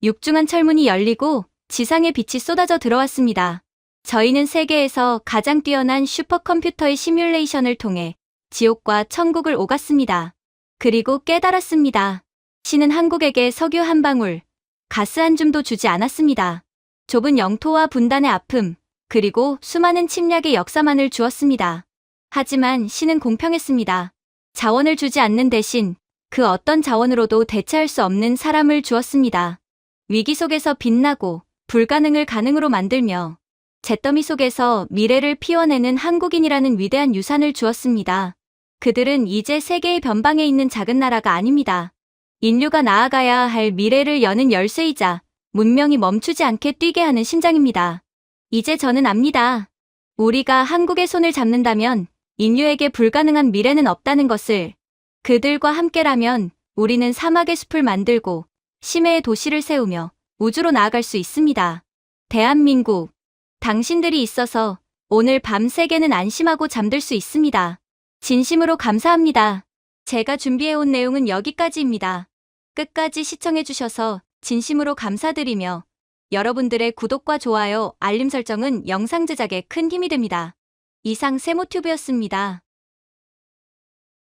육중한 철문이 열리고 지상의 빛이 쏟아져 들어왔습니다. 저희는 세계에서 가장 뛰어난 슈퍼컴퓨터의 시뮬레이션을 통해 지옥과 천국을 오갔습니다. 그리고 깨달았습니다. 신은 한국에게 석유 한 방울, 가스 한 줌도 주지 않았습니다. 좁은 영토와 분단의 아픔, 그리고 수많은 침략의 역사만을 주었습니다. 하지만 신은 공평했습니다. 자원을 주지 않는 대신 그 어떤 자원으로도 대체할 수 없는 사람을 주었습니다. 위기 속에서 빛나고 불가능을 가능으로 만들며 잿더미 속에서 미래를 피워내는 한국인이라는 위대한 유산을 주었습니다. 그들은 이제 세계의 변방에 있는 작은 나라가 아닙니다. 인류가 나아가야 할 미래를 여는 열쇠이자 문명이 멈추지 않게 뛰게 하는 심장입니다. 이제 저는 압니다. 우리가 한국의 손을 잡는다면 인류에게 불가능한 미래는 없다는 것을. 그들과 함께라면 우리는 사막의 숲을 만들고 심해의 도시를 세우며 우주로 나아갈 수 있습니다. 대한민국, 당신들이 있어서 오늘 밤 세계는 안심하고 잠들 수 있습니다. 진심으로 감사합니다. 제가 준비해온 내용은 여기까지입니다. 끝까지 시청해주셔서 진심으로 감사드리며 여러분들의 구독과 좋아요, 알림 설정은 영상 제작에 큰 힘이 됩니다. 이상 세모튜브였습니다.